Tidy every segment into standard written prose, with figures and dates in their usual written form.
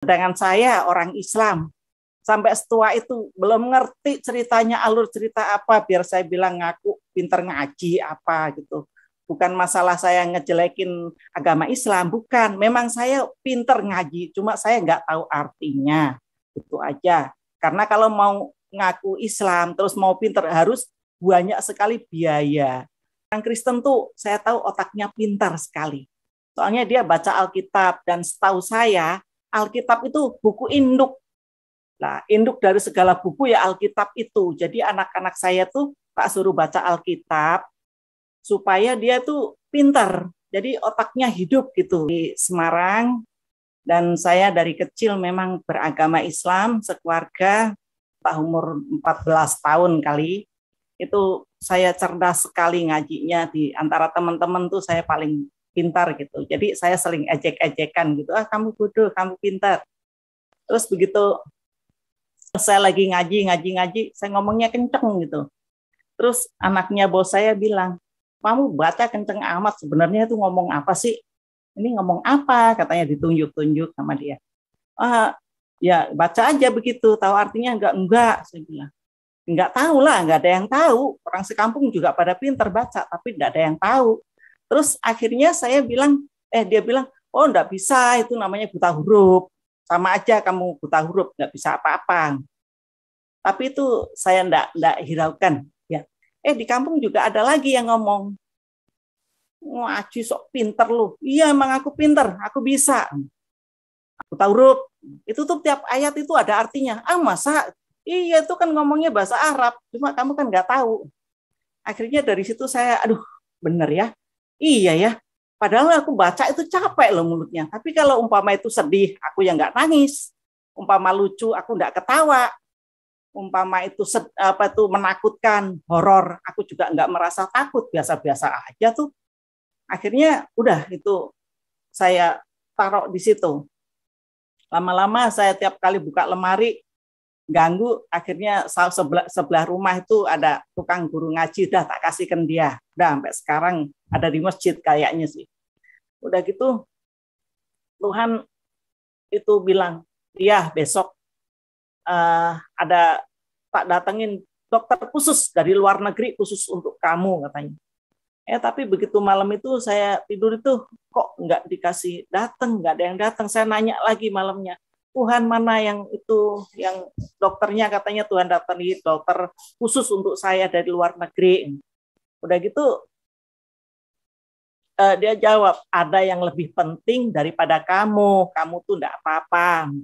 Dengan saya orang Islam, sampai setua itu belum ngerti ceritanya, alur cerita apa, biar saya bilang ngaku pinter ngaji apa gitu. Bukan masalah saya ngejelekin agama Islam, bukan. Memang saya pinter ngaji, cuma saya nggak tahu artinya. Itu aja. Karena kalau mau ngaku Islam, terus mau pinter, harus banyak sekali biaya. Orang Kristen tuh saya tahu otaknya pintar sekali. Soalnya dia baca Alkitab, dan setahu saya Alkitab itu buku induk. Nah, induk dari segala buku ya Alkitab itu. Jadi anak-anak saya tuh tak suruh baca Alkitab supaya dia tuh pintar. Jadi otaknya hidup gitu. Di Semarang, dan saya dari kecil memang beragama Islam sekeluarga. Umur 14 tahun kali itu saya cerdas sekali ngajinya. Di antara teman-teman tuh saya paling pintar gitu. Jadi saya sering ejek-ejekan gitu. Ah, kamu bodoh, kamu pintar. Terus begitu saya lagi ngaji, saya ngomongnya kenceng gitu. Terus anaknya bos saya bilang, kamu baca kenceng amat, sebenarnya itu ngomong apa sih? Ini ngomong apa? Katanya ditunjuk-tunjuk sama dia. Ah, ya baca aja begitu, tahu artinya enggak, saya bilang. Enggak tahu lah, enggak ada yang tahu. Orang sekampung juga pada pinter baca, tapi enggak ada yang tahu. Terus akhirnya saya bilang, dia bilang, oh enggak bisa, itu namanya buta huruf. Sama aja kamu buta huruf, enggak bisa apa-apa. Tapi itu saya enggak hiraukan. Ya. Di kampung juga ada lagi yang ngomong, ngaji sok pinter lu. Iya emang aku pinter, aku bisa. Buta huruf. Itu tuh tiap ayat itu ada artinya. Ah masa? Iya itu kan ngomongnya bahasa Arab, cuma kamu kan nggak tahu. Akhirnya dari situ saya, aduh bener ya, iya ya. Padahal aku baca itu capek loh mulutnya. Tapi kalau umpama itu sedih, aku yang nggak nangis. Umpama lucu, aku nggak ketawa. Umpama itu menakutkan, horor, aku juga nggak merasa takut, biasa-biasa aja tuh. Akhirnya udah itu saya taruh di situ. Lama-lama saya tiap kali buka lemari, ganggu, akhirnya sebelah rumah itu ada tukang guru ngaji, udah tak kasihkan dia. Udah sampai sekarang ada di masjid kayaknya sih. Udah gitu Tuhan itu bilang, ya besok ada tak datengin dokter khusus dari luar negeri khusus untuk kamu katanya. Tapi begitu malam itu saya tidur itu kok nggak dikasih datang, nggak ada yang datang. Saya nanya lagi malamnya, Tuhan mana yang itu, yang dokternya katanya Tuhan datangi dokter khusus untuk saya dari luar negeri. Udah gitu dia jawab, ada yang lebih penting daripada kamu tuh enggak apa-apa.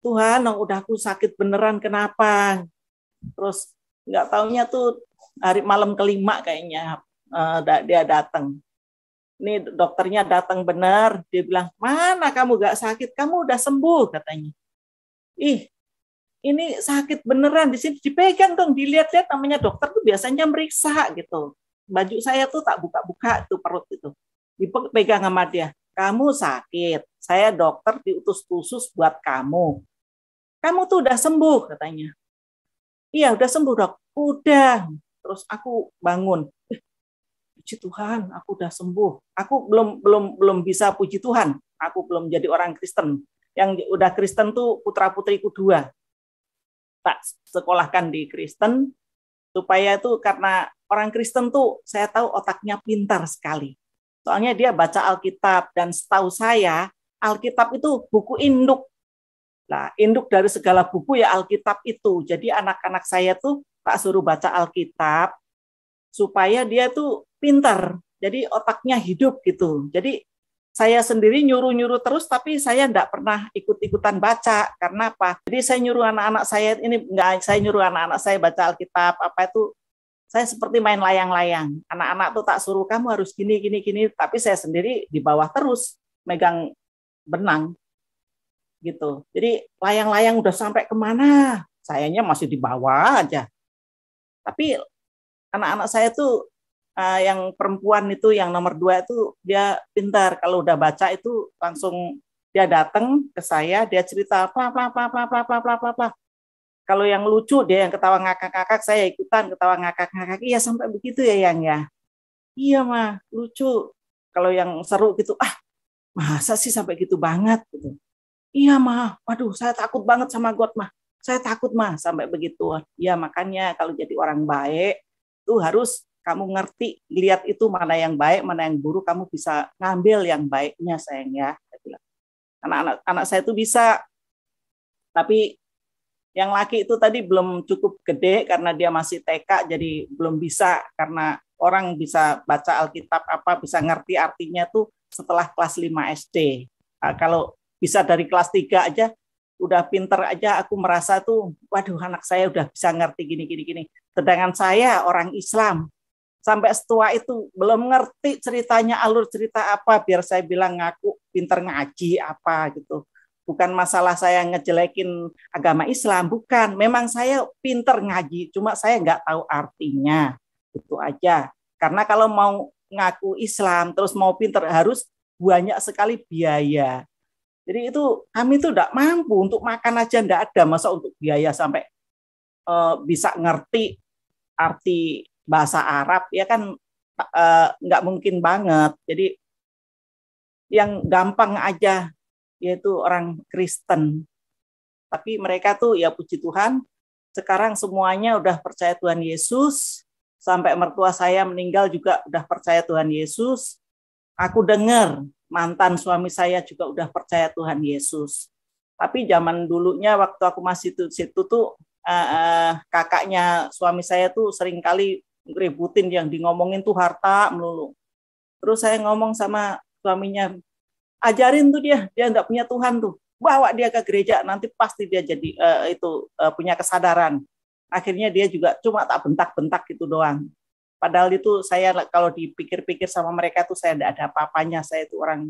Tuhan, udah aku sakit beneran kenapa? Terus nggak taunya tuh hari malam kelima kayaknya dia datang. Ini dokternya datang benar, dia bilang, mana kamu gak sakit, kamu udah sembuh katanya. Ih, ini sakit beneran, di sini dipegang dong, dilihat-lihat, namanya dokter tuh biasanya meriksa gitu. Baju saya tuh tak buka-buka tuh perut itu, dipegang sama dia. Kamu sakit, saya dokter diutus khusus buat kamu. Kamu tuh udah sembuh katanya. Iya udah sembuh dok, udah. Terus aku bangun. Puji Tuhan, aku udah sembuh. Aku belum bisa puji Tuhan. Aku belum jadi orang Kristen. Yang udah Kristen tuh putra-putriku 2. Tak sekolahkan di Kristen supaya itu karena orang Kristen tuh saya tahu otaknya pintar sekali. Soalnya dia baca Alkitab, dan setahu saya Alkitab itu buku induk. Nah, induk dari segala buku ya Alkitab itu. Jadi anak-anak saya tuh tak suruh baca Alkitab supaya dia tuh pintar. Jadi otaknya hidup gitu. Jadi saya sendiri nyuruh-nyuruh terus, tapi saya enggak pernah ikut-ikutan baca. Karena apa? Jadi saya nyuruh anak-anak saya ini, enggak, saya nyuruh anak-anak saya baca Alkitab, apa itu, saya seperti main layang-layang. Anak-anak tuh tak suruh, kamu harus gini, tapi saya sendiri di bawah terus, megang benang. Gitu. Jadi layang-layang udah sampai kemana, sayanya masih di bawah aja. Tapi anak-anak saya tuh yang perempuan itu, yang nomor 2 itu dia pintar. Kalau udah baca itu langsung dia datang ke saya, dia cerita apa. Kalau yang lucu dia yang ketawa ngakak-ngakak, saya ikutan ketawa ngakak-ngakak. Iya sampai begitu ya yang ya. Iya mah lucu. Kalau yang seru gitu, masa sih sampai gitu banget gitu. Iya mah, waduh saya takut banget sama God mah. Saya takut mah sampai begitu. Ya makanya kalau jadi orang baik itu harus kamu ngerti, lihat itu mana yang baik, mana yang buruk, kamu bisa ngambil yang baiknya sayang ya. Anak-anak saya itu bisa, tapi yang laki itu tadi belum cukup gede karena dia masih TK, jadi belum bisa karena orang bisa baca Alkitab apa, bisa ngerti artinya tuh setelah kelas 5 SD. Kalau bisa dari kelas 3 aja, udah pinter aja, aku merasa tuh, waduh anak saya udah bisa ngerti gini. Sedangkan saya orang Islam, sampai setua itu belum ngerti ceritanya, alur cerita apa, biar saya bilang ngaku pinter ngaji apa gitu. Bukan masalah saya ngejelekin agama Islam, bukan. Memang saya pinter ngaji, cuma saya nggak tahu artinya. Itu aja. Karena kalau mau ngaku Islam, terus mau pinter, harus banyak sekali biaya. Jadi itu kami tuh nggak mampu, untuk makan aja nggak ada. Masa untuk biaya sampai bisa ngerti arti bahasa Arab, ya kan nggak mungkin banget. Jadi yang gampang aja, yaitu orang Kristen. Tapi mereka tuh ya puji Tuhan, sekarang semuanya udah percaya Tuhan Yesus, sampai mertua saya meninggal juga udah percaya Tuhan Yesus. Aku dengar mantan suami saya juga udah percaya Tuhan Yesus. Tapi zaman dulunya waktu aku masih situ tuh kakaknya suami saya tuh sering kali ributin, yang di ngomongin tuh harta melulu. Terus saya ngomong sama suaminya, ajarin tuh dia nggak punya Tuhan tuh, bawa dia ke gereja, nanti pasti dia jadi punya kesadaran. Akhirnya dia juga cuma tak bentak-bentak gitu doang. Padahal itu saya kalau dipikir-pikir sama mereka tuh saya tidak ada apa-apanya, saya itu orang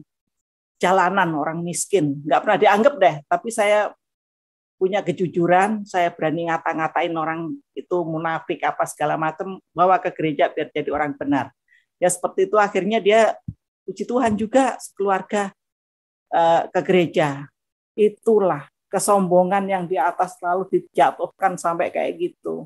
jalanan, orang miskin, nggak pernah dianggap deh. Tapi saya punya kejujuran, saya berani ngata-ngatain orang itu munafik apa segala macam, bawa ke gereja biar jadi orang benar. Ya seperti itu, akhirnya dia puji Tuhan juga sekeluarga ke gereja. Itulah kesombongan yang di atas selalu dijatuhkan sampai kayak gitu.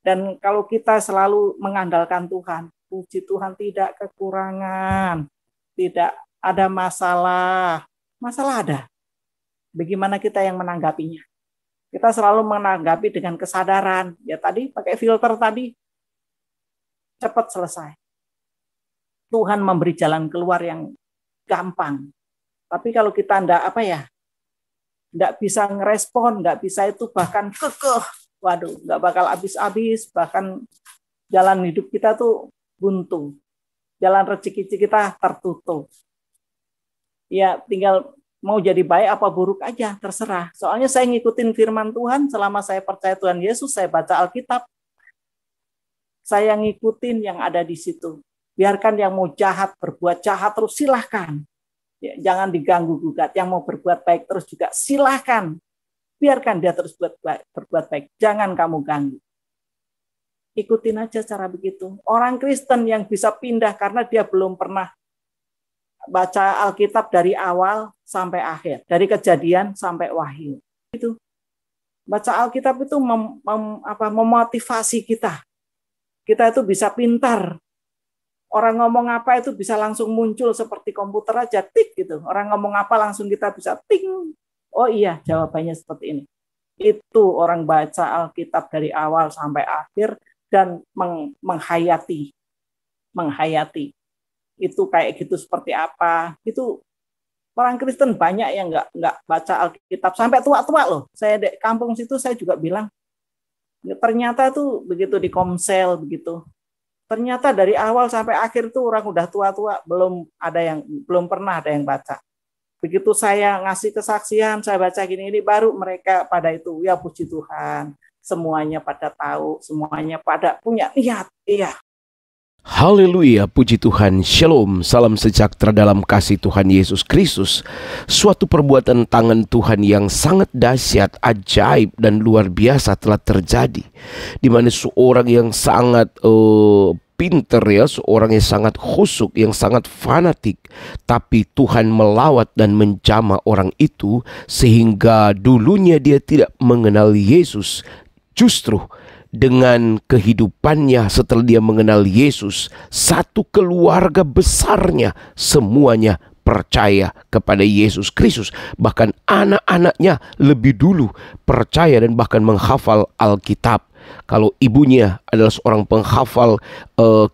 Dan kalau kita selalu mengandalkan Tuhan, puji Tuhan tidak kekurangan, tidak ada masalah. Masalah ada. Bagaimana kita yang menanggapinya? Kita selalu menanggapi dengan kesadaran. Ya tadi pakai filter tadi, cepat selesai. Tuhan memberi jalan keluar yang gampang. Tapi kalau kita nggak bisa ngerespon, nggak bisa itu, bahkan kekeh, waduh, nggak bakal habis-habis, bahkan jalan hidup kita tuh buntu, jalan rezeki kita tertutup. Ya tinggal mau jadi baik apa buruk aja, terserah. Soalnya saya ngikutin firman Tuhan, selama saya percaya Tuhan Yesus, saya baca Alkitab, saya ngikutin yang ada di situ. Biarkan yang mau jahat, berbuat jahat terus, silahkan. Ya, jangan diganggu gugat. Yang mau berbuat baik terus juga silahkan. Biarkan dia terus berbuat baik. Jangan kamu ganggu. Ikutin aja cara begitu. Orang Kristen yang bisa pindah karena dia belum pernah baca Alkitab dari awal sampai akhir. Dari Kejadian sampai Wahyu. Itu. Baca Alkitab itu memotivasi kita. Kita itu bisa pintar. Orang ngomong apa itu bisa langsung muncul seperti komputer aja, tik gitu. Orang ngomong apa langsung kita bisa ting. Oh iya, jawabannya seperti ini. Itu orang baca Alkitab dari awal sampai akhir dan menghayati. Itu kayak gitu seperti apa. Itu orang Kristen banyak yang nggak baca Alkitab sampai tua-tua loh. Saya di kampung situ saya juga bilang, ternyata tuh begitu di Komsel begitu. Ternyata dari awal sampai akhir tuh orang udah tua-tua, belum pernah ada yang baca. Begitu saya ngasih kesaksian, saya baca gini, baru mereka pada itu, ya puji Tuhan, semuanya pada tahu, semuanya pada punya niat. Iya. Haleluya, puji Tuhan, shalom, salam sejahtera dalam kasih Tuhan Yesus Kristus. Suatu perbuatan tangan Tuhan yang sangat dahsyat, ajaib dan luar biasa telah terjadi, di mana seorang yang sangat pinter ya, seorang yang sangat khusyuk, yang sangat fanatik, tapi Tuhan melawat dan menjamah orang itu sehingga dulunya dia tidak mengenal Yesus. Justru dengan kehidupannya setelah dia mengenal Yesus, satu keluarga besarnya semuanya percaya kepada Yesus Kristus. Bahkan anak-anaknya lebih dulu percaya dan bahkan menghafal Alkitab. Kalau ibunya adalah seorang penghafal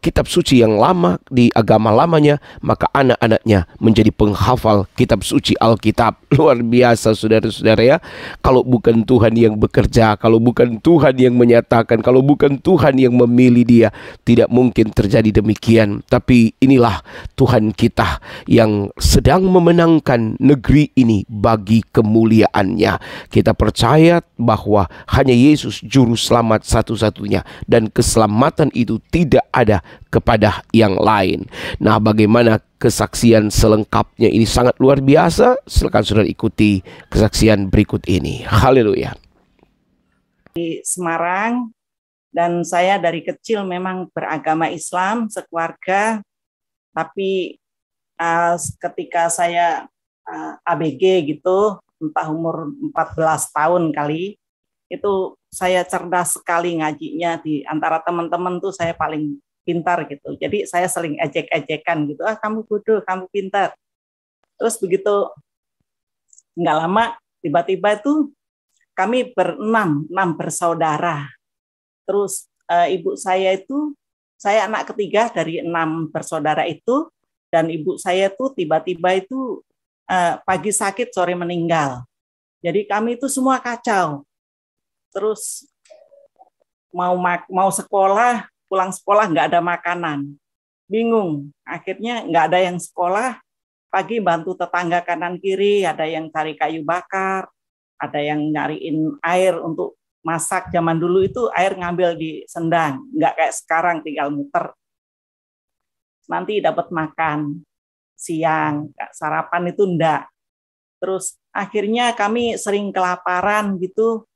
kitab suci yang lama di agama lamanya, maka anak-anaknya menjadi penghafal kitab suci Alkitab. Luar biasa saudara-saudara ya. Kalau bukan Tuhan yang bekerja, kalau bukan Tuhan yang menyatakan, kalau bukan Tuhan yang memilih dia, tidak mungkin terjadi demikian. Tapi inilah Tuhan kita yang sedang memenangkan negeri ini bagi kemuliaannya. Kita percaya bahwa hanya Yesus juru selamat satu-satunya, dan keselamatan itu tidak ada kepada yang lain. Nah, bagaimana kesaksian selengkapnya ini sangat luar biasa. Silakan saudara ikuti kesaksian berikut ini. Haleluya. Di Semarang, dan saya dari kecil memang beragama Islam sekeluarga, tapi ketika saya ABG gitu, entah umur 14 tahun kali, itu saya cerdas sekali ngajinya. Di antara teman-teman tuh saya paling pintar gitu. Jadi saya sering ejek-ejekan gitu, kamu bodoh, kamu pintar. Terus begitu nggak lama, tiba-tiba itu kami enam bersaudara. Terus ibu saya itu, saya anak ketiga dari 6 bersaudara itu, dan ibu saya tuh tiba-tiba itu pagi sakit, sore meninggal. Jadi kami itu semua kacau. Terus mau sekolah, pulang sekolah nggak ada makanan, bingung. Akhirnya nggak ada yang sekolah, pagi bantu tetangga kanan kiri, ada yang cari kayu bakar, ada yang nyariin air untuk masak. Zaman dulu itu air ngambil di sendang, nggak kayak sekarang tinggal muter. Nanti dapat makan siang, sarapan itu enggak. Terus akhirnya kami sering kelaparan gitu.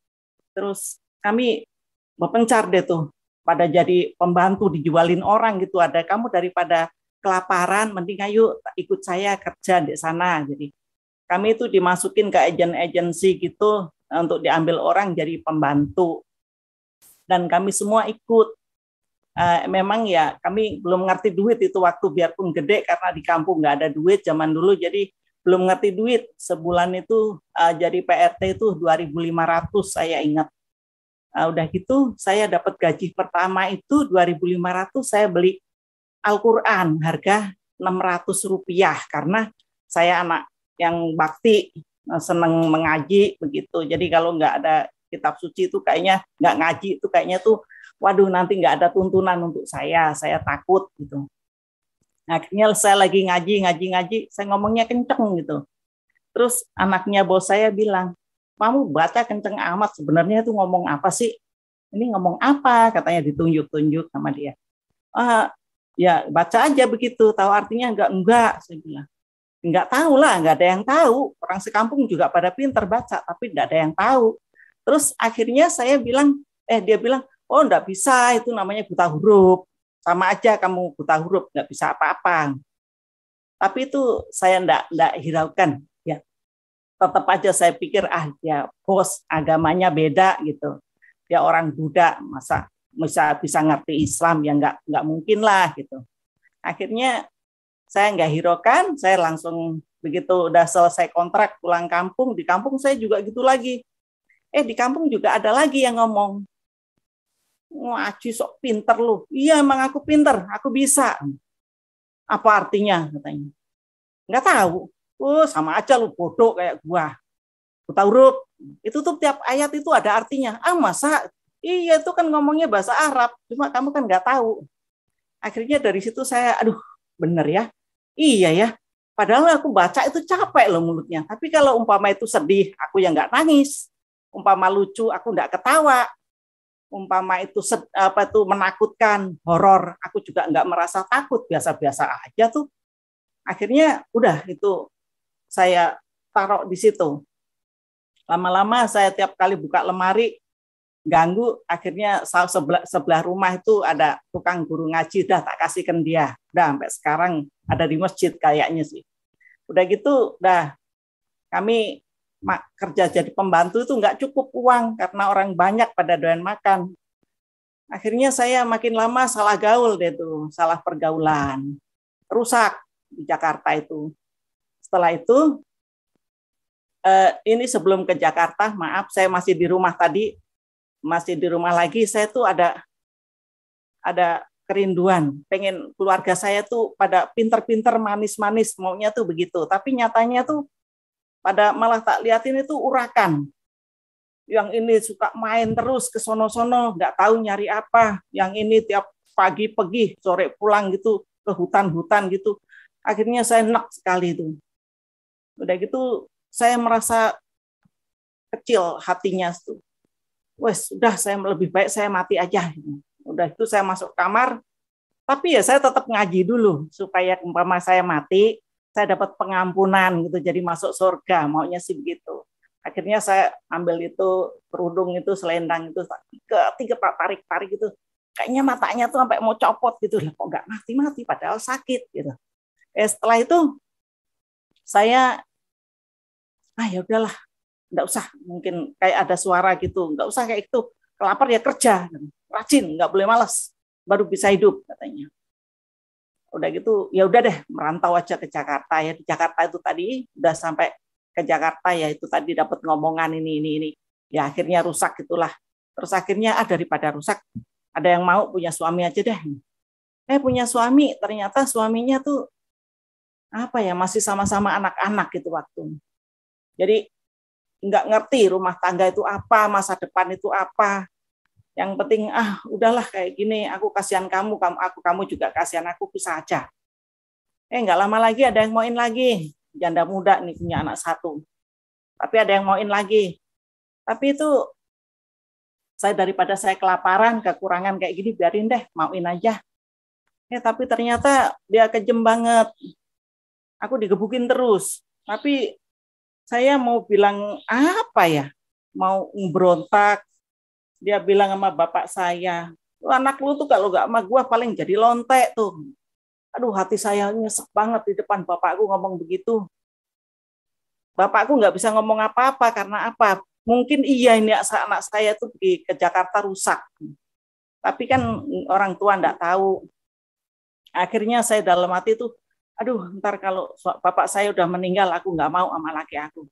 Terus kami berpencar deh tuh, pada jadi pembantu, dijualin orang gitu. Ada kamu daripada kelaparan, mending ayo ikut saya kerja di sana. Jadi kami itu dimasukin ke agensi gitu untuk diambil orang jadi pembantu. Dan kami semua ikut. Memang ya kami belum ngerti duit itu waktu, biarpun gede karena di kampung nggak ada duit zaman dulu, jadi belum ngerti duit. Sebulan itu jadi PRT itu 2.500 saya ingat. Udah gitu saya dapat gaji pertama itu 2.500, saya beli Al-Quran harga Rp600 karena saya anak yang bakti, seneng mengaji begitu. Jadi kalau nggak ada kitab suci itu kayaknya, nggak ngaji itu kayaknya tuh, waduh nanti nggak ada tuntunan untuk saya takut gitu. Akhirnya saya lagi ngaji, saya ngomongnya kenceng gitu. Terus anaknya bos saya bilang, kamu baca kenceng amat, sebenarnya itu ngomong apa sih? Ini ngomong apa? Katanya ditunjuk-tunjuk sama dia. Ya baca aja begitu, tahu artinya enggak, saya bilang. Enggak tahu lah, enggak ada yang tahu. Orang sekampung juga pada pinter baca, tapi enggak ada yang tahu. Terus akhirnya saya bilang, dia bilang, oh enggak bisa, itu namanya buta huruf. Sama aja kamu buta huruf, enggak bisa apa-apa. Tapi itu saya enggak hiraukan. Ya, tetap aja saya pikir, ya bos agamanya beda gitu. Dia orang Buddha, masa bisa ngerti Islam, ya enggak mungkin lah gitu. Akhirnya saya enggak hiraukan, saya langsung begitu udah selesai kontrak pulang kampung. Di kampung saya juga gitu lagi. Di kampung juga ada lagi yang ngomong, ngaji sok pinter lu. Iya emang aku pinter, aku bisa. Apa artinya katanya? Enggak tahu. Sama aja lu bodoh kayak gua. Buta huruf. Itu tuh tiap ayat itu ada artinya. Masa? Iya itu kan ngomongnya bahasa Arab. Cuma kamu kan enggak tahu. Akhirnya dari situ saya, bener ya. Iya ya. Padahal aku baca itu capek loh mulutnya. Tapi kalau umpama itu sedih, aku yang enggak nangis. Umpama lucu, aku enggak ketawa. Umpama itu menakutkan, horor, aku juga enggak merasa takut, biasa-biasa aja tuh. Akhirnya udah itu saya taruh di situ. Lama-lama saya tiap kali buka lemari ganggu, akhirnya sebelah rumah itu ada tukang guru ngaji, udah tak kasihkan dia. Udah sampai sekarang ada di masjid kayaknya sih. Udah gitu, udah kami kerja jadi pembantu itu nggak cukup uang karena orang banyak pada doyan makan. Akhirnya saya makin lama salah gaul deh tuh, salah pergaulan. Rusak di Jakarta itu. setelah itu, ini sebelum ke Jakarta, maaf, saya masih di rumah tadi, masih di rumah lagi, saya tuh ada kerinduan, pengen keluarga saya tuh pada pinter-pinter, manis-manis, maunya tuh begitu. Tapi nyatanya tuh pada malah tak liatin itu urakan. Yang ini suka main terus ke sono-sono, nggak tahu nyari apa. Yang ini tiap pagi pergi, sore pulang gitu, ke hutan-hutan gitu. Akhirnya saya enak sekali itu. Udah gitu saya merasa kecil hatinya tuh. Wes, udah saya lebih baik saya mati aja. Udah itu saya masuk kamar, tapi ya saya tetap ngaji dulu supaya umpama saya mati, saya dapat pengampunan gitu, jadi masuk surga, maunya sih begitu. Akhirnya saya ambil itu kerudung itu, selendang itu, tiga tarik gitu. Kayaknya matanya tuh sampai mau copot gitu, lah kok nggak mati padahal sakit gitu. Setelah itu saya ya udahlah, nggak usah, mungkin kayak ada suara gitu, nggak usah kayak itu, kelapar ya kerja, rajin, nggak boleh malas, baru bisa hidup katanya. Udah gitu, ya udah deh, merantau aja ke Jakarta ya. Di Jakarta itu tadi udah sampai ke Jakarta ya, itu tadi dapat ngomongan ini. Ya akhirnya rusak itulah. Terus akhirnya daripada rusak, ada yang mau punya suami aja deh. Punya suami, ternyata suaminya tuh apa ya, masih sama-sama anak-anak gitu waktu. Jadi nggak ngerti rumah tangga itu apa, masa depan itu apa. Yang penting udahlah kayak gini, aku kasihan kamu juga kasihan aku, bisa aja. Nggak lama lagi ada yang mauin lagi, janda muda nih punya anak satu. Tapi ada yang mauin lagi. Tapi itu daripada saya kelaparan, kekurangan kayak gini, biarin deh, mauin aja. Tapi ternyata dia kejem banget. Aku digebukin terus. Tapi saya mau bilang apa ya? Mau berontak. Dia bilang sama bapak saya, anak lu tuh kalau nggak sama gua paling jadi lontek tuh. Aduh, hati saya nyesek banget di depan bapakku ngomong begitu. Bapakku nggak bisa ngomong apa-apa karena apa? Mungkin iya ini anak saya tuh ke Jakarta rusak. Tapi kan orang tua nggak tahu. Akhirnya saya dalam hati tuh, aduh, ntar kalau bapak saya udah meninggal, aku nggak mau sama laki aku.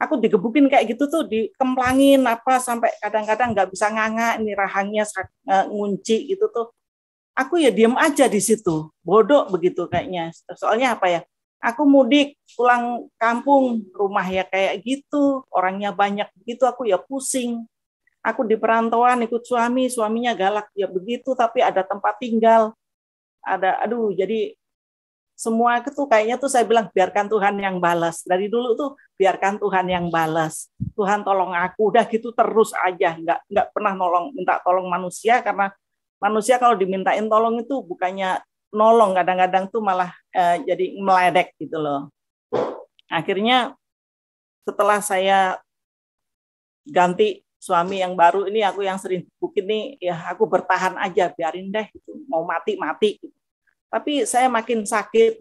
Aku digebukin kayak gitu tuh, dikemplangin apa sampai kadang-kadang nggak bisa nganga, ini rahangnya ngunci gitu tuh. Aku ya diem aja di situ, bodoh begitu kayaknya. Soalnya apa ya? Aku mudik pulang kampung, rumah ya kayak gitu, orangnya banyak begitu, aku ya pusing. Aku di perantauan ikut suaminya galak ya begitu, tapi ada tempat tinggal. Jadi semua itu kayaknya tuh saya bilang biarkan Tuhan yang balas. Dari dulu tuh biarkan Tuhan yang balas. Tuhan tolong aku, udah gitu terus aja, nggak pernah minta tolong manusia, karena manusia kalau dimintain tolong itu bukannya nolong, kadang-kadang tuh malah jadi meledek gitu loh. Akhirnya setelah saya ganti suami yang baru ini, aku yang sering bukin nih, ya aku bertahan aja, biarin deh gitu. Mau mati gitu. Tapi saya makin sakit,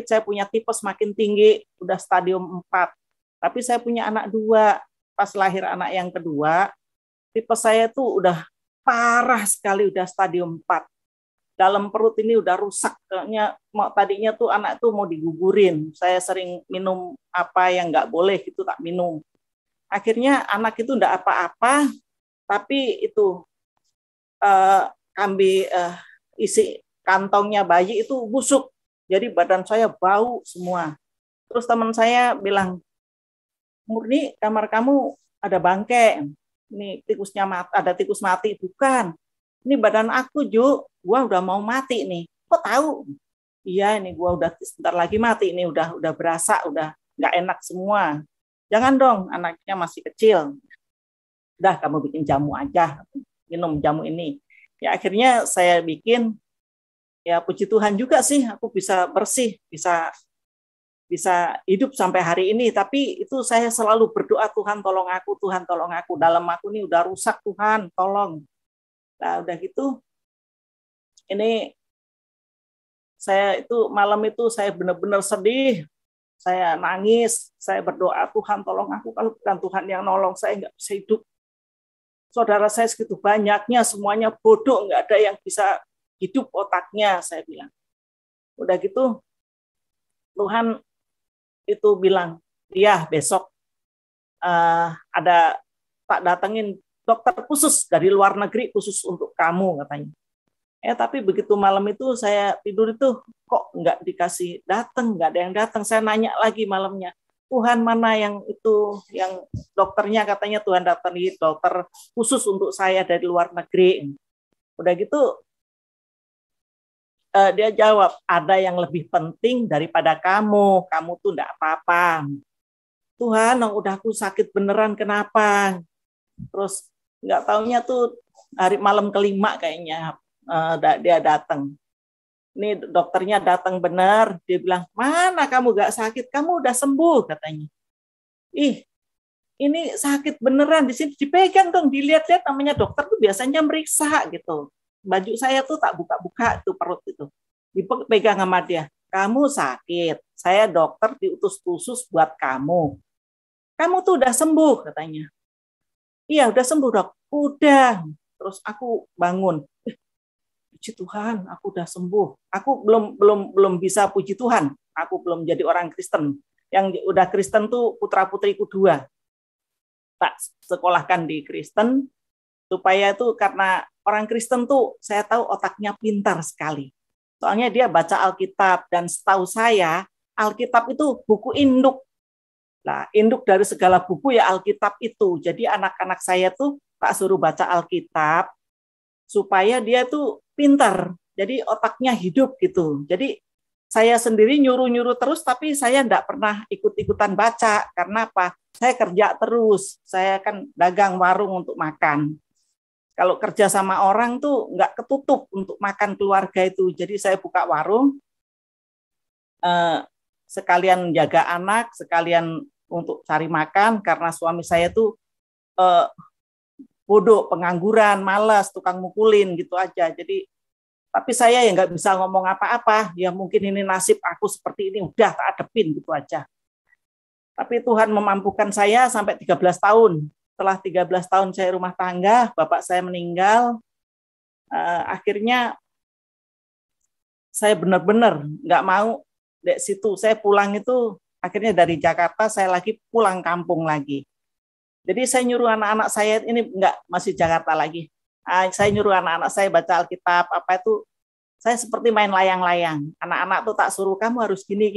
saya punya tipes makin tinggi, udah stadium 4. Tapi saya punya anak 2, pas lahir anak yang kedua, tipes saya tuh udah parah sekali, udah stadium 4. Dalam perut ini udah rusak, tadinya tuh anak tuh mau digugurin. Saya sering minum apa yang nggak boleh gitu, tak minum. Akhirnya anak itu enggak apa-apa, tapi itu isi kantongnya bayi itu busuk, jadi badan saya bau semua. Terus teman saya bilang, Murni, kamar kamu ada bangke, ini ada tikus mati. Bukan, ini badan aku, Ju, gua udah mau mati nih. Kok tahu? Iya, ini gua udah sebentar lagi mati, ini udah berasa, udah nggak enak semua. Jangan dong, anaknya masih kecil. Udah, kamu bikin jamu aja, minum jamu ini. Ya akhirnya saya bikin. Ya puji Tuhan juga sih, aku bisa bersih, bisa hidup sampai hari ini. Tapi itu saya selalu berdoa, Tuhan tolong aku, Tuhan tolong aku. Dalam aku ini udah rusak, Tuhan tolong. Nah udah gitu, ini saya itu malam itu saya benar-benar sedih, saya nangis, saya berdoa, Tuhan tolong aku, kalau bukan Tuhan yang nolong saya nggak bisa hidup. Saudara saya segitu banyaknya, semuanya bodoh, nggak ada yang bisa hidup otaknya, saya bilang. Udah gitu, Tuhan itu bilang, iya besok ada tak datengin dokter khusus dari luar negeri khusus untuk kamu katanya. Tapi begitu malam itu saya tidur itu kok nggak dikasih datang, nggak ada yang datang. Saya nanya lagi malamnya, Tuhan mana yang itu, yang dokternya katanya Tuhan datang dokter khusus untuk saya dari luar negeri. Udah gitu dia jawab, ada yang lebih penting daripada kamu tuh nggak apa-apa. Tuhan, udah aku sakit beneran kenapa? Terus nggak taunya tuh hari malam kelima kayaknya dia datang. Ini dokternya datang benar, dia bilang, mana kamu gak sakit, kamu udah sembuh katanya. Ini sakit beneran di sini, dipegang dong, dilihat-lihat, namanya dokter tuh biasanya meriksa gitu. Baju saya tuh tak buka-buka tuh perut itu, dipegang sama dia. Kamu sakit, saya dokter diutus khusus buat kamu. Kamu tuh udah sembuh katanya. Iya udah sembuh dok, udah. Terus aku bangun. Puji Tuhan, aku udah sembuh. Aku belum bisa puji Tuhan. Aku belum jadi orang Kristen. Yang udah Kristen tuh putra-putriku 2. Tak sekolahkan di Kristen supaya itu karena orang Kristen tuh saya tahu otaknya pintar sekali. Soalnya dia baca Alkitab dan setahu saya Alkitab itu buku induk. Nah, induk dari segala buku ya Alkitab itu. Jadi anak-anak saya tuh tak suruh baca Alkitab supaya dia tuh pintar, jadi otaknya hidup gitu. Jadi saya sendiri nyuruh-nyuruh terus, tapi saya enggak pernah ikut-ikutan baca. Karena apa? Saya kerja terus, saya kan dagang warung untuk makan. Kalau kerja sama orang tuh enggak ketutup untuk makan keluarga itu. Jadi saya buka warung, sekalian jaga anak, sekalian untuk cari makan, karena suami saya tuh bodoh, pengangguran, malas, tukang mukulin gitu aja. Jadi tapi saya yang nggak bisa ngomong apa-apa, ya mungkin ini nasib aku seperti ini, udah tak adepin gitu aja. Tapi Tuhan memampukan saya sampai 13 tahun. Setelah 13 tahun saya rumah tangga, bapak saya meninggal, akhirnya saya benar-benar nggak mau dari situ. Saya pulang itu, akhirnya dari Jakarta saya lagi pulang kampung lagi. Jadi saya nyuruh anak-anak saya, ini masih Jakarta lagi. Saya nyuruh anak-anak saya baca Alkitab, apa itu, saya seperti main layang-layang. Anak-anak tuh tak suruh kamu harus gini,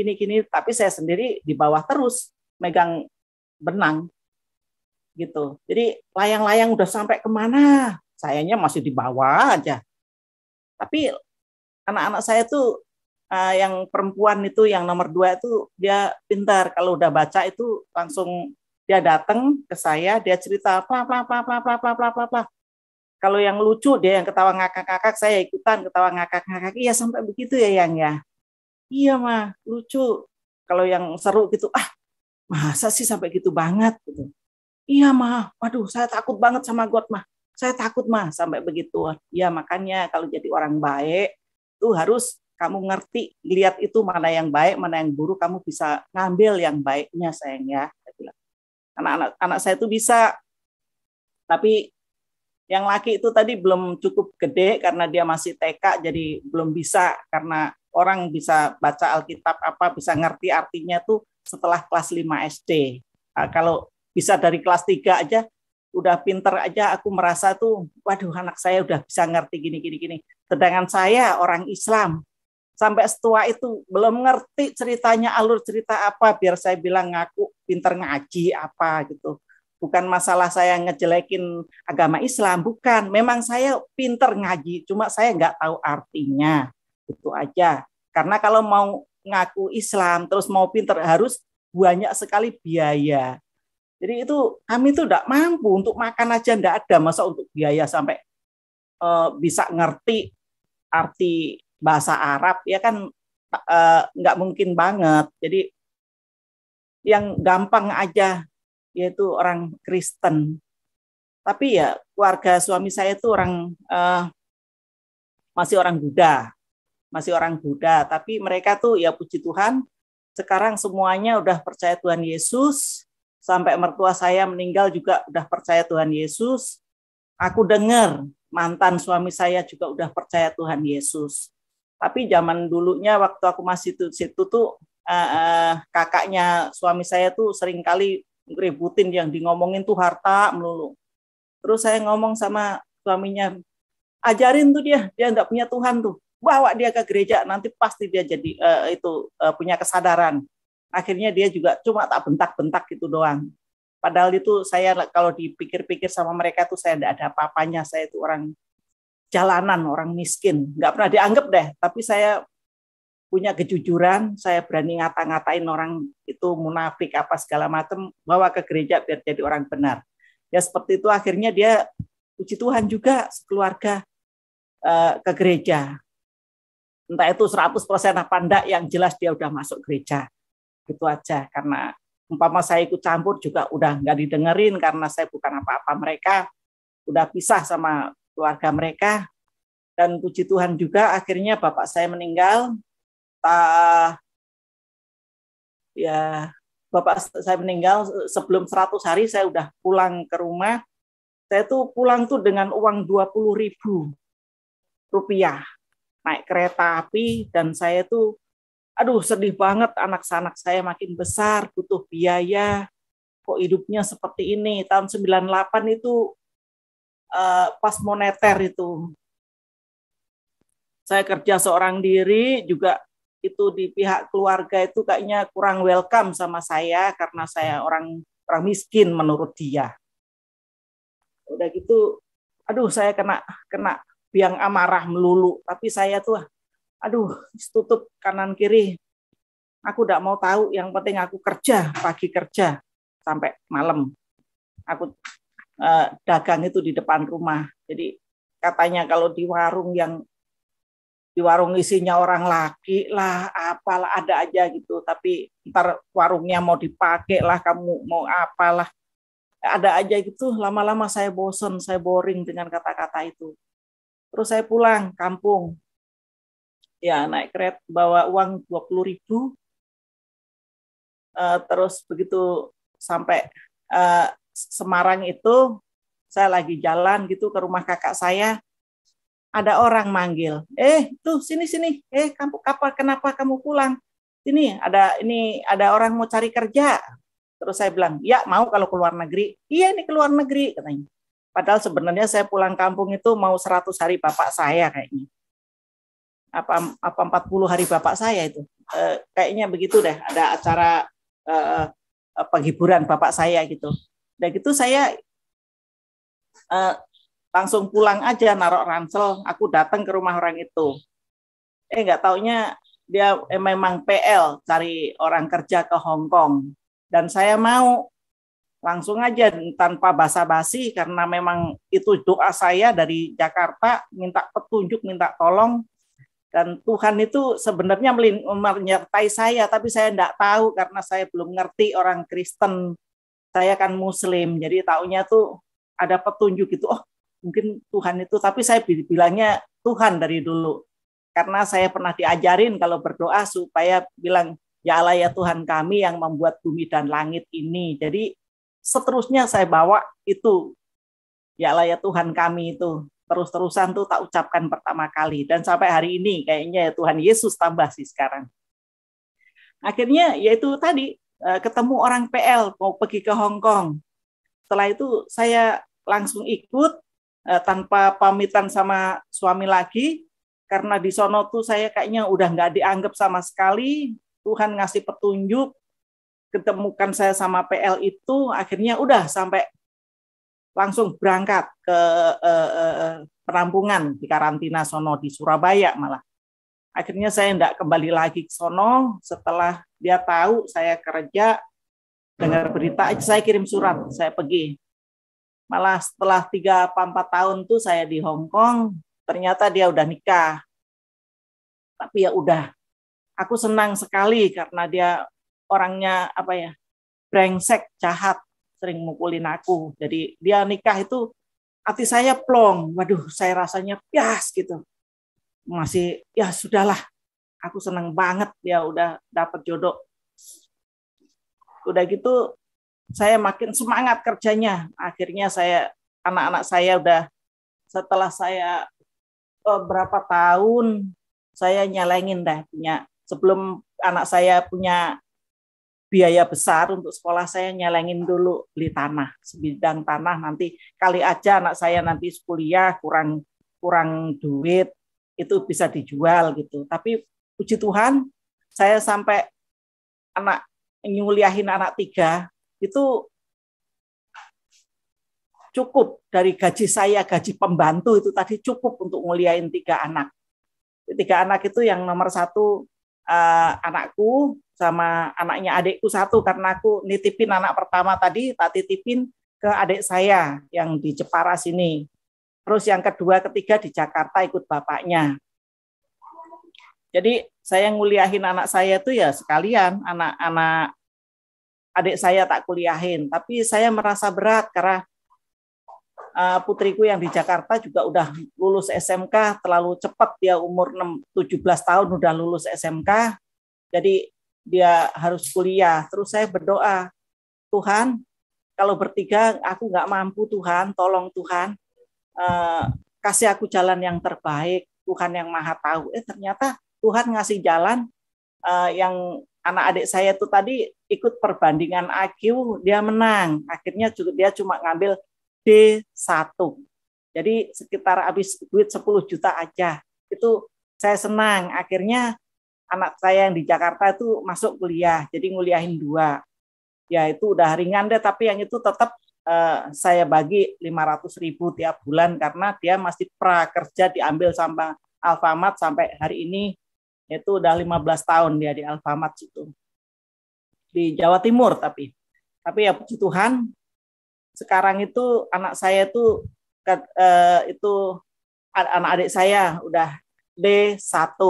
tapi saya sendiri di bawah terus megang benang gitu. Jadi layang-layang udah sampai kemana, sayanya masih di bawah aja. Tapi anak-anak saya tuh yang perempuan itu, yang nomor 2 itu dia pintar. Kalau udah baca itu langsung dia datang ke saya, dia cerita apa. Kalau yang lucu dia yang ketawa ngakak-ngakak, saya ikutan ketawa ngakak-ngakak. Iya sampai begitu ya Yang ya. Iya mah lucu. Kalau yang seru gitu, masa sih sampai gitu banget gitu. Iya mah, waduh saya takut banget sama God mah. Saya takut mah sampai begitu. Ya makanya kalau jadi orang baik tuh harus kamu ngerti, lihat itu mana yang baik, mana yang buruk, kamu bisa ngambil yang baiknya sayang ya. Anak-anak saya itu bisa, tapi yang laki itu tadi belum cukup gede karena dia masih TK, jadi belum bisa, karena orang bisa baca Alkitab bisa ngerti artinya tuh setelah kelas 5 SD. Kalau bisa dari kelas 3 aja udah pinter aja, aku merasa tuh waduh anak saya udah bisa ngerti gini. Sedangkan saya orang Islam sampai setua itu belum ngerti ceritanya, alur cerita apa, biar saya bilang ngaku pinter ngaji apa gitu. Bukan masalah saya ngejelekin agama Islam, bukan. Memang saya pinter ngaji, cuma saya nggak tahu artinya. Itu aja. Karena kalau mau ngaku Islam, terus mau pinter, harus banyak sekali biaya. Jadi itu kami tuh nggak mampu, untuk makan aja nggak ada. Masa untuk biaya sampai bisa ngerti arti bahasa Arab, ya kan nggak mungkin banget. Jadi yang gampang aja, yaitu orang Kristen. Tapi ya keluarga suami saya itu masih orang Buddha. Tapi mereka tuh ya puji Tuhan, sekarang semuanya udah percaya Tuhan Yesus. Sampai mertua saya meninggal juga udah percaya Tuhan Yesus. Aku dengar mantan suami saya juga udah percaya Tuhan Yesus. Tapi zaman dulunya waktu aku masih situ tuh kakaknya suami saya tuh sering kali ributin, yang ngomongin tuh harta melulu. Terus saya ngomong sama suaminya, ajarin tuh dia nggak punya Tuhan tuh, bawa dia ke gereja, nanti pasti dia jadi punya kesadaran. Akhirnya dia juga cuma tak bentak-bentak gitu doang. Padahal itu saya kalau dipikir-pikir sama mereka tuh saya tidak ada apa-apanya, saya itu orang jalanan, orang miskin, nggak pernah dianggap deh. Tapi saya punya kejujuran, saya berani ngata-ngatain orang itu munafik apa segala macam, bawa ke gereja biar jadi orang benar. Ya seperti itu, akhirnya dia, puji Tuhan juga sekeluarga ke gereja. Entah itu 100% apa enggak, yang jelas dia udah masuk gereja. Gitu aja, karena umpama saya ikut campur juga udah nggak didengerin, karena saya bukan apa-apa mereka, udah pisah sama keluarga mereka. Dan puji Tuhan juga akhirnya bapak saya meninggal. Bapak saya meninggal sebelum 100 hari saya udah pulang ke rumah. Saya tuh pulang tuh dengan uang 20.000 rupiah, naik kereta api, dan saya tuh sedih banget, anak-anak saya makin besar, butuh biaya, kok hidupnya seperti ini. Tahun 98 itu pas moneter itu. Saya kerja seorang diri juga, itu di pihak keluarga itu kayaknya kurang welcome sama saya karena saya orang miskin menurut dia. Udah gitu, saya kena biang amarah melulu. Tapi saya tuh, tutup kanan kiri. Aku tidak mau tahu, yang penting aku kerja, pagi kerja sampai malam. Aku dagang itu di depan rumah. Jadi katanya kalau di warung isinya orang laki lah, apalah ada aja gitu. Tapi ntar warungnya mau dipakai lah, kamu mau apalah, ada aja gitu. Lama-lama saya bosen, saya boring dengan kata-kata itu. Terus saya pulang kampung. Ya naik kereta, bawa uang 20.000. Terus begitu sampai Semarang itu, saya lagi jalan gitu ke rumah kakak saya, ada orang manggil, tuh sini, kenapa kamu pulang? Ada orang mau cari kerja. Terus saya bilang, ya mau kalau keluar negeri. Iya ini keluar negeri katanya. Padahal sebenarnya saya pulang kampung itu mau 100 hari bapak saya kayaknya. Apa 40 hari bapak saya itu. Kayaknya begitu deh, ada acara penghiburan bapak saya gitu. Dan gitu saya langsung pulang aja, narok ransel, aku datang ke rumah orang itu. Nggak taunya dia memang PL, cari orang kerja ke Hong Kong. Dan saya mau langsung aja tanpa basa-basi, karena memang itu doa saya dari Jakarta, minta petunjuk, minta tolong. Dan Tuhan itu sebenarnya menyertai saya, tapi saya enggak tahu karena saya belum ngerti orang Kristen. Saya kan Muslim, jadi taunya tuh ada petunjuk gitu. Oh, mungkin Tuhan itu, tapi saya bilangnya Tuhan dari dulu. Karena saya pernah diajarin kalau berdoa supaya bilang, ya Allah ya Tuhan kami yang membuat bumi dan langit ini. Jadi seterusnya saya bawa itu, ya Allah ya Tuhan kami itu. Terus-terusan tuh tak ucapkan pertama kali. Dan sampai hari ini kayaknya ya Tuhan Yesus tambah sih sekarang. Akhirnya yaitu tadi, ketemu orang PL mau pergi ke Hong Kong. Setelah itu saya langsung ikut tanpa pamitan sama suami lagi, karena di sono tuh saya kayaknya udah nggak dianggap sama sekali. Tuhan ngasih petunjuk, ketemukan saya sama PL itu, akhirnya udah sampai langsung berangkat ke penampungan di karantina sono di Surabaya malah. Akhirnya saya enggak kembali lagi ke sono. Setelah dia tahu saya kerja, dengar berita, saya kirim surat, saya pergi. Malah setelah 3-4 tahun tuh saya di Hong Kong, ternyata dia udah nikah. Tapi ya udah, aku senang sekali karena dia orangnya brengsek, jahat, sering mukulin aku. Jadi dia nikah itu hati saya plong. Waduh, saya rasanya pias gitu. Masih ya sudahlah. Aku senang banget dia udah dapat jodoh. Udah gitu saya makin semangat kerjanya. Akhirnya anak-anak saya udah, setelah saya berapa tahun saya nyalengin dah punya, sebelum anak saya punya biaya besar untuk sekolah, saya nyelengin dulu beli tanah, sebidang tanah, nanti kali aja anak saya nanti kuliah kurang duit, itu bisa dijual gitu. Tapi puji Tuhan, saya sampai nguliahin anak 3 itu cukup dari gaji saya, gaji pembantu itu tadi cukup untuk nguliahin 3 anak. 3 anak itu yang nomor 1 anakku sama anaknya adikku 1, karena aku nitipin anak pertama tadi, tak titipin ke adik saya yang di Jepara sini. Terus yang kedua, ketiga di Jakarta ikut bapaknya. Jadi saya nguliahin anak saya itu ya sekalian anak-anak adik saya tak kuliahin. Tapi saya merasa berat karena putriku yang di Jakarta juga udah lulus SMK terlalu cepat, dia umur 17 tahun udah lulus SMK. Jadi dia harus kuliah. Terus saya berdoa, Tuhan, kalau bertiga aku nggak mampu, Tuhan, tolong Tuhan, kasih aku jalan yang terbaik, Tuhan yang maha tahu. Ternyata Tuhan ngasih jalan, yang anak adik saya itu tadi ikut perbandingan IQ, dia menang. Akhirnya juga dia cuma ngambil D1. Jadi sekitar habis duit 10 juta aja. Itu saya senang. Akhirnya anak saya yang di Jakarta itu masuk kuliah, jadi nguliahin 2. Ya itu udah ringan deh, tapi yang itu tetap saya bagi 500.000 tiap bulan karena dia masih prakerja, diambil sama Alfamart sampai hari ini, itu udah 15 tahun dia di Alfamart itu. Di Jawa Timur tapi ya puji Tuhan, sekarang itu anak saya itu anak adik saya udah D1.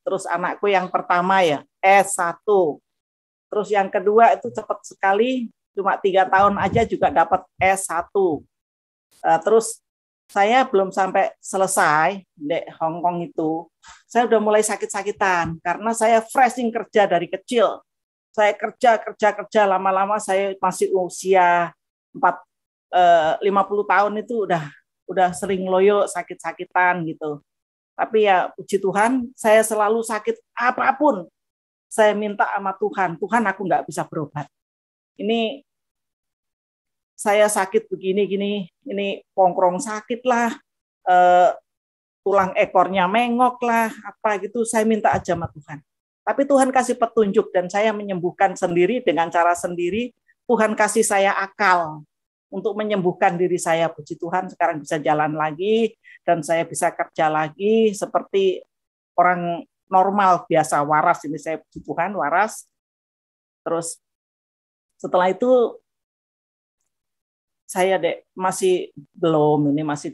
Terus anakku yang pertama ya S1. Terus yang kedua itu cepat sekali, cuma 3 tahun aja juga dapat S1. Terus saya belum sampai selesai di Hong Kong itu, saya udah mulai sakit-sakitan karena saya freshing kerja dari kecil. Saya kerja lama-lama saya masih usia 50 tahun itu udah sering loyo sakit-sakitan gitu. Tapi ya puji Tuhan, saya selalu sakit apapun. Saya minta sama Tuhan, Tuhan aku nggak bisa berobat. Ini saya sakit begini-gini, ini pongkrong sakit lah, tulang ekornya mengok lah, apa gitu, saya minta aja sama Tuhan. Tapi Tuhan kasih petunjuk dan saya menyembuhkan sendiri dengan cara sendiri. Tuhan kasih saya akal untuk menyembuhkan diri saya. Puji Tuhan sekarang bisa jalan lagi dan saya bisa kerja lagi seperti orang normal biasa, waras. Ini saya puji Tuhan waras. Terus setelah itu saya masih belum, ini masih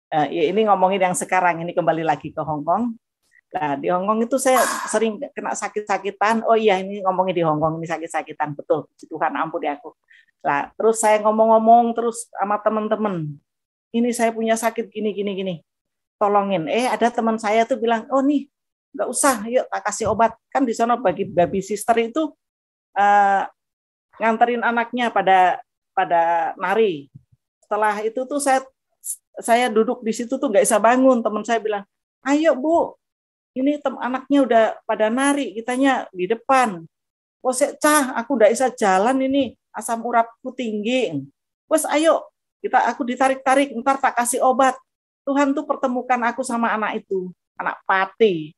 ya ini ngomongin yang sekarang, ini kembali lagi ke Hong Kong. Nah, di Hong Kong itu saya sering kena sakit-sakitan. Oh iya, ini ngomongin di Hong Kong ini sakit-sakitan, betul. Puji Tuhan, ampuni aku. Nah, terus saya ngomong-ngomong terus sama teman-teman. Ini saya punya sakit gini. Tolongin. Ada teman saya tuh bilang, "Oh nih, nggak usah, yuk tak kasih obat." Kan di sana bagi baby sister itu nganterin anaknya pada nari. Setelah itu tuh saya duduk di situ tuh nggak bisa bangun. Teman saya bilang, "Ayo Bu, ini anaknya udah pada nari, kitanya di depan." "Oh aku udah bisa jalan ini, asam uratku tinggi." "Wes ayo, aku ditarik-tarik, ntar tak kasih obat." Tuhan tuh pertemukan aku sama anak itu, anak Pati.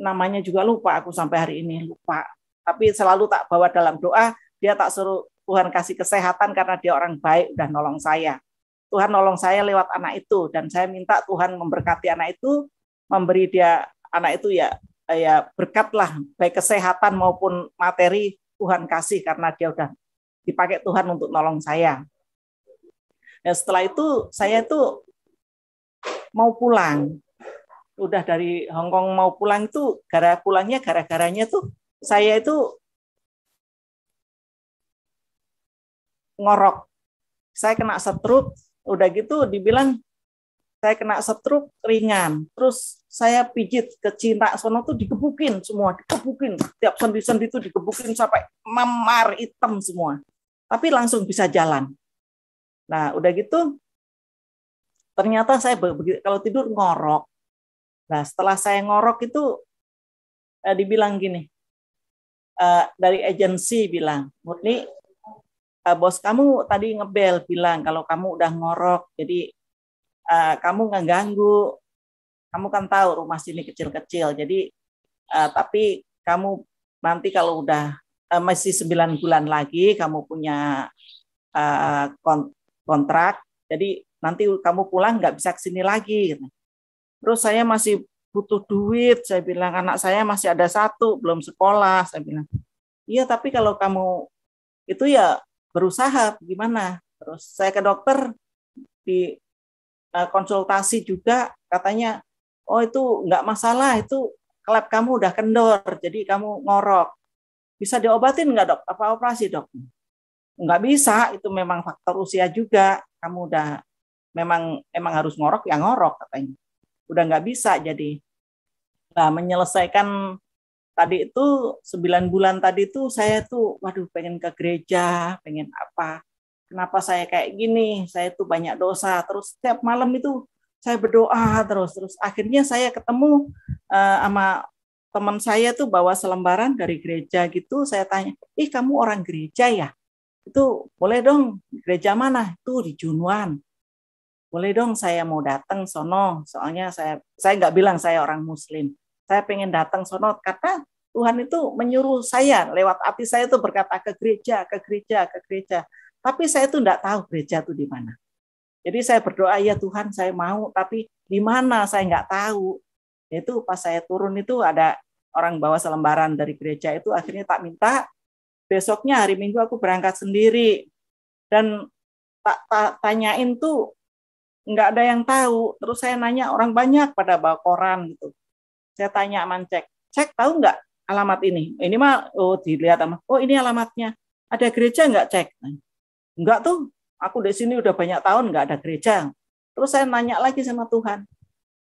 Namanya juga lupa aku sampai hari ini, lupa. Tapi selalu tak bawa dalam doa, dia tak suruh Tuhan kasih kesehatan karena dia orang baik, udah nolong saya. Tuhan nolong saya lewat anak itu, dan saya minta Tuhan memberkati anak itu, memberi dia anak itu ya berkatlah, baik kesehatan maupun materi Tuhan kasih karena dia udah dipakai Tuhan untuk nolong saya. Dan setelah itu saya tuh mau pulang, udah dari Hong Kong mau pulang itu gara-garanya tuh saya itu ngorok. Saya kena stroke, udah gitu dibilang saya kena stroke ringan. Terus saya pijit ke Cinta sono tuh dikebukin semua, tiap sendi-sendi itu dikebukin sampai memar hitam semua. Tapi langsung bisa jalan. Nah, udah gitu ternyata saya kalau tidur ngorok. Nah, setelah saya ngorok itu dibilang gini, dari agensi bilang, Murni, bos kamu tadi ngebel bilang kalau kamu udah ngorok, jadi kamu nggak ganggu. Kamu kan tahu rumah sini kecil-kecil, jadi tapi kamu nanti kalau udah masih 9 bulan lagi kamu punya kontrak, jadi nanti kamu pulang nggak bisa kesini lagi. Terus saya masih butuh duit, saya bilang anak saya masih ada 1 belum sekolah, saya bilang. Iya, tapi kalau kamu itu ya berusaha gimana? Terus saya ke dokter di konsultasi juga katanya, oh itu nggak masalah, itu klep kamu udah kendor, jadi kamu ngorok. Bisa diobatin nggak dok? Apa operasi dok? Nggak bisa, itu memang faktor usia juga. Kamu udah emang harus ngorok ya ngorok katanya. Udah nggak bisa jadi. Nah, menyelesaikan tadi itu 9 bulan tadi itu saya tuh waduh pengen ke gereja, pengen apa. Kenapa saya kayak gini? Saya tuh banyak dosa. Terus setiap malam itu saya berdoa terus akhirnya saya ketemu sama teman saya tuh bawa selembaran dari gereja gitu. Saya tanya, "Ih, kamu orang gereja ya? Itu boleh dong, gereja mana?" Itu di Junuan. Boleh dong saya mau datang sono, soalnya saya nggak bilang saya orang Muslim. Saya pengen datang sono karena Tuhan itu menyuruh saya lewat hati saya itu berkata ke gereja, ke gereja, ke gereja. Tapi saya tuh nggak tahu gereja itu di mana. Jadi saya berdoa, ya Tuhan saya mau, tapi di mana saya nggak tahu. Itu pas saya turun itu ada orang bawa selembaran dari gereja itu, akhirnya tak minta besoknya hari Minggu aku berangkat sendiri dan tak tanyain tuh nggak ada yang tahu. Terus saya nanya orang banyak pada bawa koran gitu. Saya tanya aman cek tahu nggak alamat ini? Ini mah dilihat sama, oh ini alamatnya. Ada gereja nggak cek? Enggak tuh. Aku di sini udah banyak tahun nggak ada gereja. Terus saya nanya lagi sama Tuhan.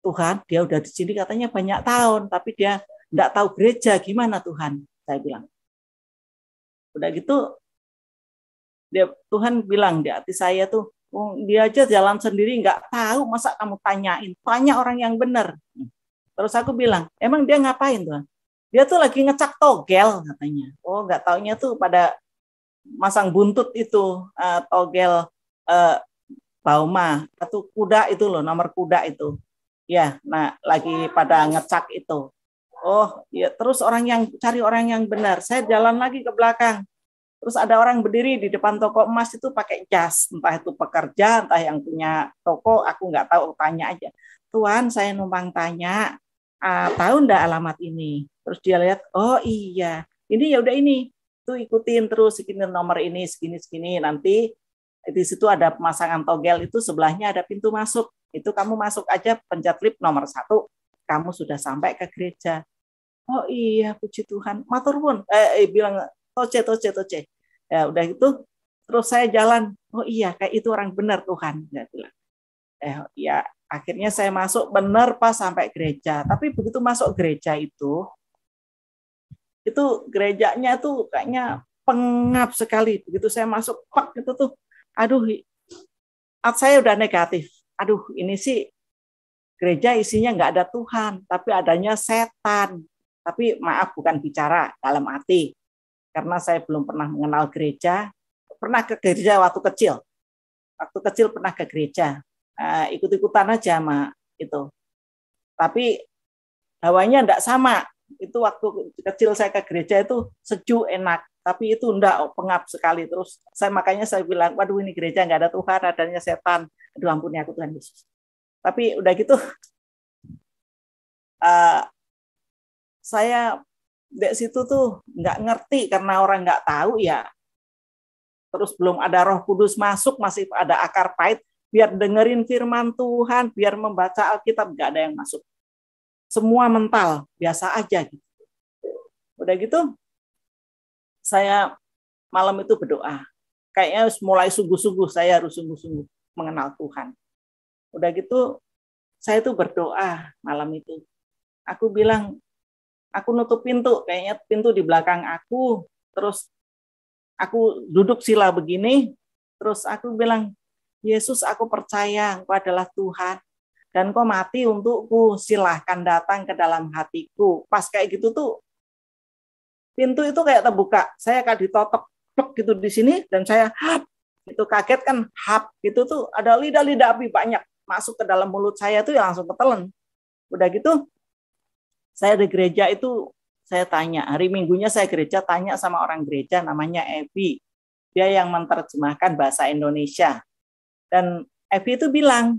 Tuhan, dia udah di sini katanya banyak tahun, tapi dia nggak tahu gereja. Gimana Tuhan? Saya bilang. Udah gitu, Tuhan bilang di hati saya tuh, oh, dia aja jalan sendiri nggak tahu, masa kamu tanyain? Tanya orang yang benar. Terus aku bilang, emang dia ngapain Tuhan? Dia tuh lagi ngecak togel katanya. Oh, nggak taunya tuh pada masang buntut itu togel Bauma atau kuda itu loh, nomor kuda itu. Ya, nah lagi pada ngecak itu. Oh, ya terus cari orang yang benar. Saya jalan lagi ke belakang. Terus ada orang berdiri di depan toko emas itu pakai jas, entah itu pekerja, entah yang punya toko, aku nggak tahu, tanya aja. Tuan, saya numpang tanya, tahu ndak alamat ini? Terus dia lihat, oh iya, ini ya udah ini, tuh ikutin terus, segini nomor ini, segini, nanti di situ ada pemasangan togel itu sebelahnya ada pintu masuk. Itu kamu masuk aja, pencet lip nomor 1, kamu sudah sampai ke gereja. Oh iya, puji Tuhan. Matur pun, bilang toce. Ya udah itu, terus saya jalan. Oh iya, kayak itu orang benar Tuhan. Dia bilang. Ya akhirnya saya masuk benar pas sampai gereja. Tapi begitu masuk gereja itu gerejanya tuh kayaknya pengap sekali. Begitu saya masuk, pak itu tuh, aduh, saya udah negatif. Aduh, ini sih gereja isinya nggak ada Tuhan, tapi adanya setan. Tapi maaf, bukan bicara dalam hati. Karena saya belum pernah mengenal gereja, pernah ke gereja waktu kecil. Waktu kecil pernah ke gereja, ikut-ikutan aja sama itu. Tapi hawanya enggak sama. Itu waktu kecil saya ke gereja itu sejuk, enak. Tapi itu enggak, pengap sekali. Terus makanya saya bilang, waduh ini gereja enggak ada Tuhan, adanya setan. Aduh ampuni aku Tuhan Yesus. Tapi udah gitu, saya di situ tuh nggak ngerti karena orang nggak tahu ya. Terus belum ada Roh Kudus masuk, masih ada akar pahit. Biar dengerin firman Tuhan, biar membaca Alkitab, nggak ada yang masuk. Semua mental, biasa aja gitu. Udah gitu, saya malam itu berdoa. Kayaknya mulai sungguh-sungguh, saya harus sungguh-sungguh mengenal Tuhan. Udah gitu, saya tuh berdoa malam itu. Aku bilang, aku nutup pintu, kayaknya pintu di belakang aku, terus aku duduk sila begini, terus aku bilang, Yesus aku percaya Engkau adalah Tuhan, dan Kau mati untukku, silahkan datang ke dalam hatiku. Pas kayak gitu tuh, pintu itu kayak terbuka. Saya kayak ditotok gitu di sini dan saya itu kaget kan, itu tuh ada lidah-lidah api banyak masuk ke dalam mulut saya tuh ya langsung ketelen. Udah gitu saya di gereja itu saya tanya, hari Minggunya saya gereja tanya sama orang gereja namanya Evi. Dia yang menerjemahkan bahasa Indonesia. Dan Evi itu bilang,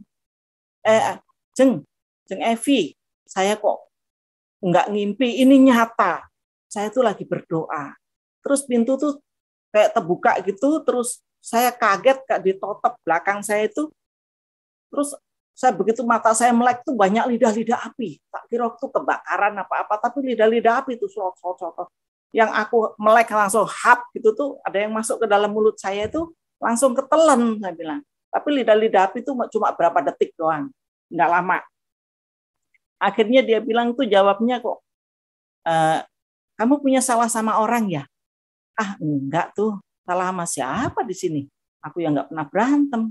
Jeng Evi, saya kok nggak ngimpi, ini nyata. Saya tuh lagi berdoa. Terus pintu tuh kayak terbuka gitu, terus saya kaget kayak ditutup belakang saya itu. Terus saya begitu mata saya melek tuh banyak lidah-lidah api. Tak kira waktu kebakaran apa-apa, tapi lidah-lidah api itu yang aku melek langsung gitu tuh ada yang masuk ke dalam mulut saya itu langsung ketelen saya bilang. Tapi lidah-lidah api itu cuma berapa detik doang, nggak lama. Akhirnya dia bilang tuh jawabnya kok, kamu punya salah sama orang ya? Enggak tuh, salah sama siapa di sini? Aku yang nggak pernah berantem.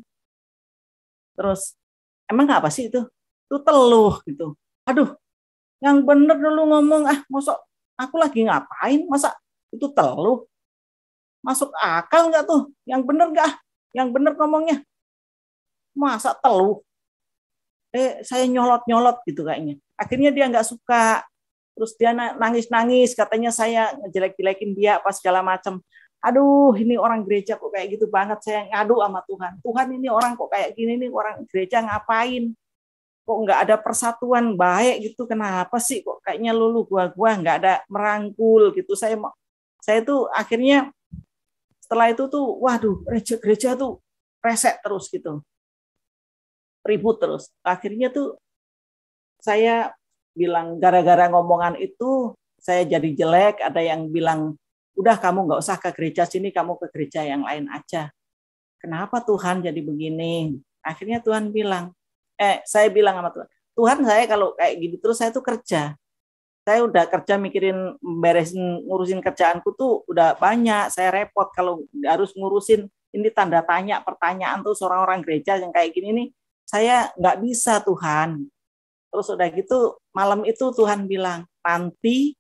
Terus emang apa sih itu? Itu teluh gitu. Aduh, yang bener dulu ngomong, masuk aku lagi ngapain? Masa itu teluh? Masuk akal nggak tuh? Yang bener nggak? Yang bener ngomongnya. Masa teluh? Saya nyolot-nyolot gitu kayaknya. Akhirnya dia nggak suka. Terus dia nangis-nangis, katanya saya ngejelek-jelekin dia apa segala macam. Aduh, ini orang gereja kok kayak gitu banget. Saya ngadu sama Tuhan. Tuhan, ini orang kok kayak gini nih, orang gereja ngapain? Kok nggak ada persatuan baik gitu? Kenapa sih kok kayaknya lulu gua nggak ada merangkul gitu? Saya tuh akhirnya setelah itu tuh, waduh, gereja tuh resek terus gitu, ribut terus. Akhirnya tuh saya bilang gara-gara ngomongan itu saya jadi jelek. Ada yang bilang, udah kamu nggak usah ke gereja sini, kamu ke gereja yang lain aja. Kenapa Tuhan jadi begini? Akhirnya Tuhan bilang, saya bilang sama Tuhan, saya kalau kayak gini terus saya tuh kerja. Saya udah kerja mikirin beresin ngurusin kerjaanku tuh udah banyak. Saya repot kalau harus ngurusin ini tanda tanya, pertanyaan tuh orang-orang gereja yang kayak gini nih. Saya nggak bisa Tuhan. Terus udah gitu malam itu Tuhan bilang, nanti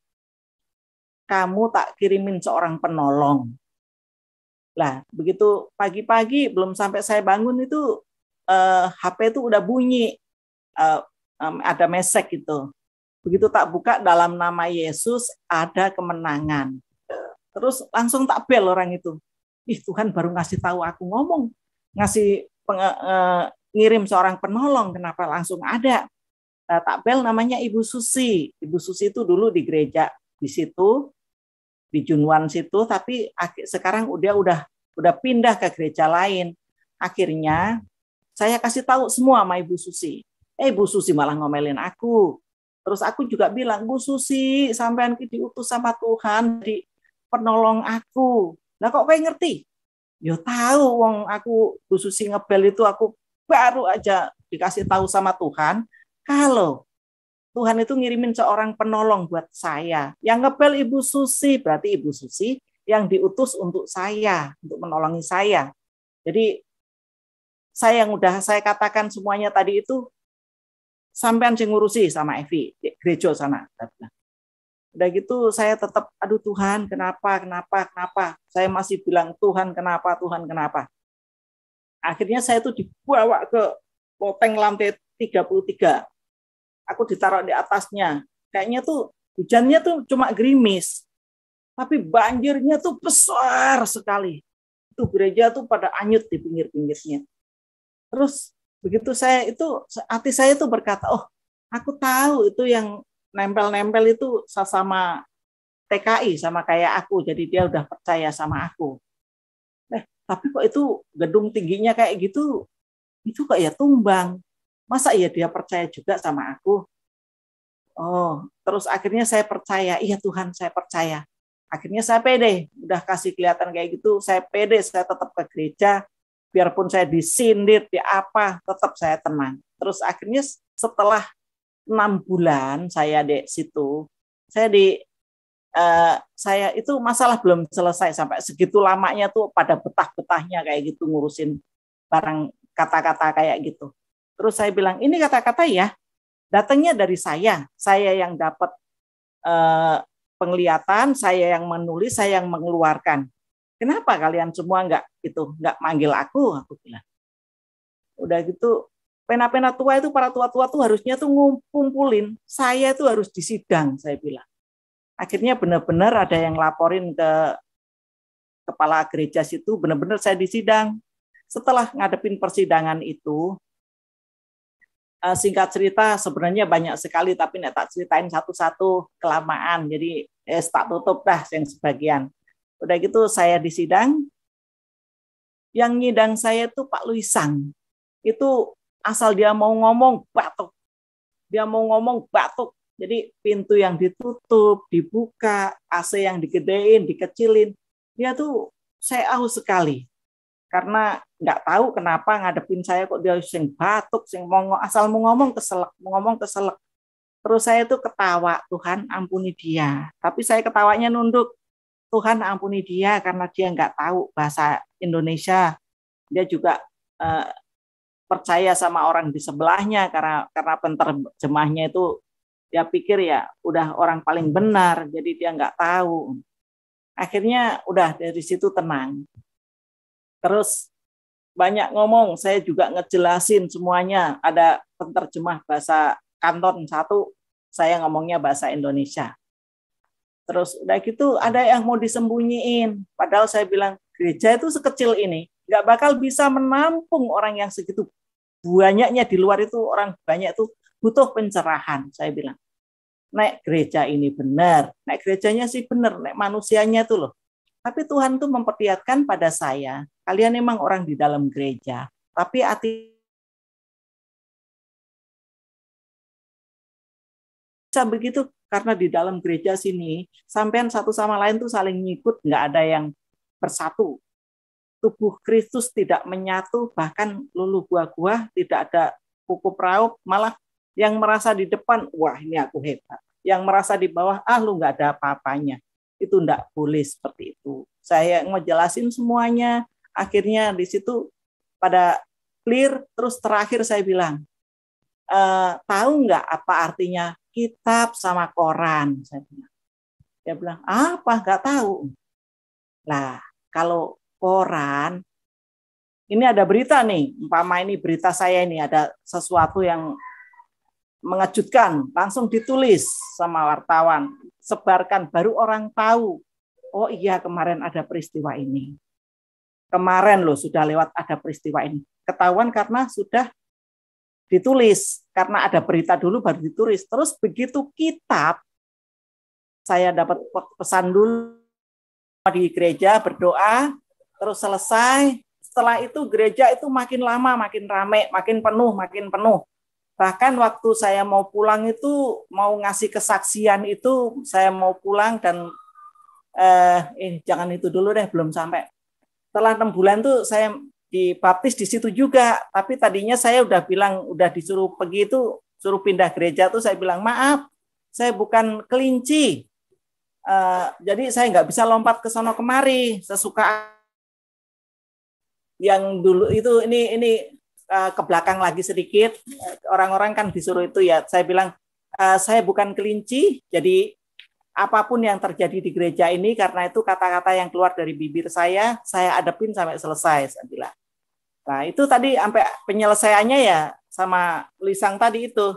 kamu tak kirimin seorang penolong. Lah begitu pagi-pagi belum sampai saya bangun itu HP itu udah bunyi, ada mesek gitu. Begitu tak buka, dalam nama Yesus ada kemenangan. Terus langsung tak bel orang itu. Tuhan baru ngasih tahu aku ngomong, ngasih ngirim seorang penolong, kenapa langsung ada? Tak bel namanya Ibu Susi. Ibu Susi itu dulu di gereja di situ, di Junwan situ, tapi sekarang udah pindah ke gereja lain. Akhirnya saya kasih tahu semua sama Ibu Susi. Ibu Susi malah ngomelin aku. Terus aku juga bilang, Bu Susi, sampean diutus sama Tuhan di penolong aku. Lah kok kayak ngerti? Yo tahu, wong aku Bu Susi ngebel itu aku baru aja dikasih tahu sama Tuhan. Kalau Tuhan itu ngirimin seorang penolong buat saya. Yang ngebel Ibu Susi, berarti Ibu Susi yang diutus untuk saya, untuk menolongi saya. Jadi saya yang udah saya katakan semuanya tadi itu, sampean sing ngurusi sama Evi, gereja sana. Udah gitu saya tetap, aduh Tuhan, kenapa? Saya masih bilang, Tuhan, kenapa? Akhirnya saya tuh dibawa ke loteng lantai 33. Aku ditaruh di atasnya. Kayaknya tuh hujannya tuh cuma gerimis. Tapi banjirnya tuh besar sekali. Itu gereja tuh pada anyut di pinggir-pinggirnya. Terus begitu saya itu, hati saya tuh berkata, oh aku tahu itu yang nempel-nempel itu sama TKI, sama kayak aku. Jadi dia udah percaya sama aku. Tapi kok itu gedung tingginya kayak gitu, itu kok ya tumbang. Masa iya dia percaya juga sama aku? Oh, terus akhirnya saya percaya, iya Tuhan saya percaya. Akhirnya saya pede, udah kasih kelihatan kayak gitu, saya pede, saya tetap ke gereja, biarpun saya disindir, di apa, tetap saya tenang. Terus akhirnya setelah 6 bulan saya di situ, saya itu masalah belum selesai, sampai segitu lamanya tuh pada betah-betahnya kayak gitu ngurusin barang kata-kata kayak gitu. Terus saya bilang, ini kata-kata ya, datangnya dari saya yang dapat penglihatan, saya yang menulis, saya yang mengeluarkan. Kenapa kalian semua nggak manggil aku bilang. Udah gitu, pena-pena tua itu, para tua-tua tuh harusnya tuh ngumpulin, saya itu harus disidang, saya bilang. Akhirnya benar-benar ada yang laporin ke kepala gereja situ, benar-benar saya disidang. Setelah ngadepin persidangan itu, singkat cerita sebenarnya banyak sekali, tapi nek tak ceritain satu-satu kelamaan, jadi tak tutup dah yang sebagian. Udah gitu saya disidang, yang nyidang saya itu Pak Luisang. Itu asal dia mau ngomong batuk. Dia mau ngomong batuk. Jadi pintu yang ditutup, dibuka, AC yang digedein, dikecilin. Dia tuh saya aus sekali. Karena nggak tahu kenapa ngadepin saya kok dia sing batuk, sing asal mau ngomong keselak. Terus saya tuh ketawa, Tuhan ampuni dia. Tapi saya ketawanya nunduk, Tuhan ampuni dia karena dia nggak tahu bahasa Indonesia. Dia juga percaya sama orang di sebelahnya karena penerjemahnya itu dia pikir ya udah orang paling benar, jadi dia nggak tahu. Akhirnya udah dari situ tenang. Terus banyak ngomong, saya juga ngejelasin semuanya. Ada penerjemah bahasa kanton satu, saya ngomongnya bahasa Indonesia. Terus udah gitu ada yang mau disembunyiin. Padahal saya bilang gereja itu sekecil ini nggak bakal bisa menampung orang yang segitu banyaknya. Di luar itu orang banyak itu butuh pencerahan. Saya bilang, nek gereja ini benar, nek gerejanya sih benar, nek manusianya tuh loh. Tapi Tuhan tuh memperlihatkan pada saya, kalian memang orang di dalam gereja, tapi hati bisa begitu karena di dalam gereja sini sampean satu sama lain tuh saling ngikut, nggak ada yang bersatu. Tubuh Kristus tidak menyatu, bahkan lulu gua tidak ada kuku raup, malah yang merasa di depan, wah ini aku hebat. Yang merasa di bawah, lu nggak ada apa-apanya. Itu enggak boleh seperti itu. Saya ngejelasin semuanya, akhirnya di situ pada clear, terus terakhir saya bilang, tahu nggak apa artinya kitab sama koran? Saya bilang. Dia bilang, apa? Nggak tahu. Nah, kalau koran, ini ada berita nih, umpama ini berita saya ini, ada sesuatu yang mengejutkan, langsung ditulis sama wartawan, sebarkan, baru orang tahu, oh iya kemarin ada peristiwa ini. Kemarin loh sudah lewat ada peristiwa ini. Ketahuan karena sudah ditulis, karena ada berita dulu baru ditulis. Terus begitu kitab, saya dapat pesan dulu di gereja, berdoa, terus selesai. Setelah itu gereja itu makin lama, makin ramai, makin penuh. Bahkan waktu saya mau pulang itu, mau ngasih kesaksian itu, saya mau pulang dan jangan itu dulu deh, belum sampai. Setelah 6 bulan tuh saya dibaptis di situ juga. Tapi tadinya saya udah bilang, udah disuruh pergi itu, suruh pindah gereja tuh, saya bilang maaf, saya bukan kelinci. Jadi saya nggak bisa lompat ke sono kemari, sesuka yang dulu itu ini ke belakang lagi sedikit, orang-orang kan disuruh itu ya, saya bilang, saya bukan kelinci, jadi apapun yang terjadi di gereja ini, karena itu kata-kata yang keluar dari bibir saya hadapin sampai selesai, saya bilang. Nah itu tadi sampai penyelesaiannya ya, sama Lisang tadi itu,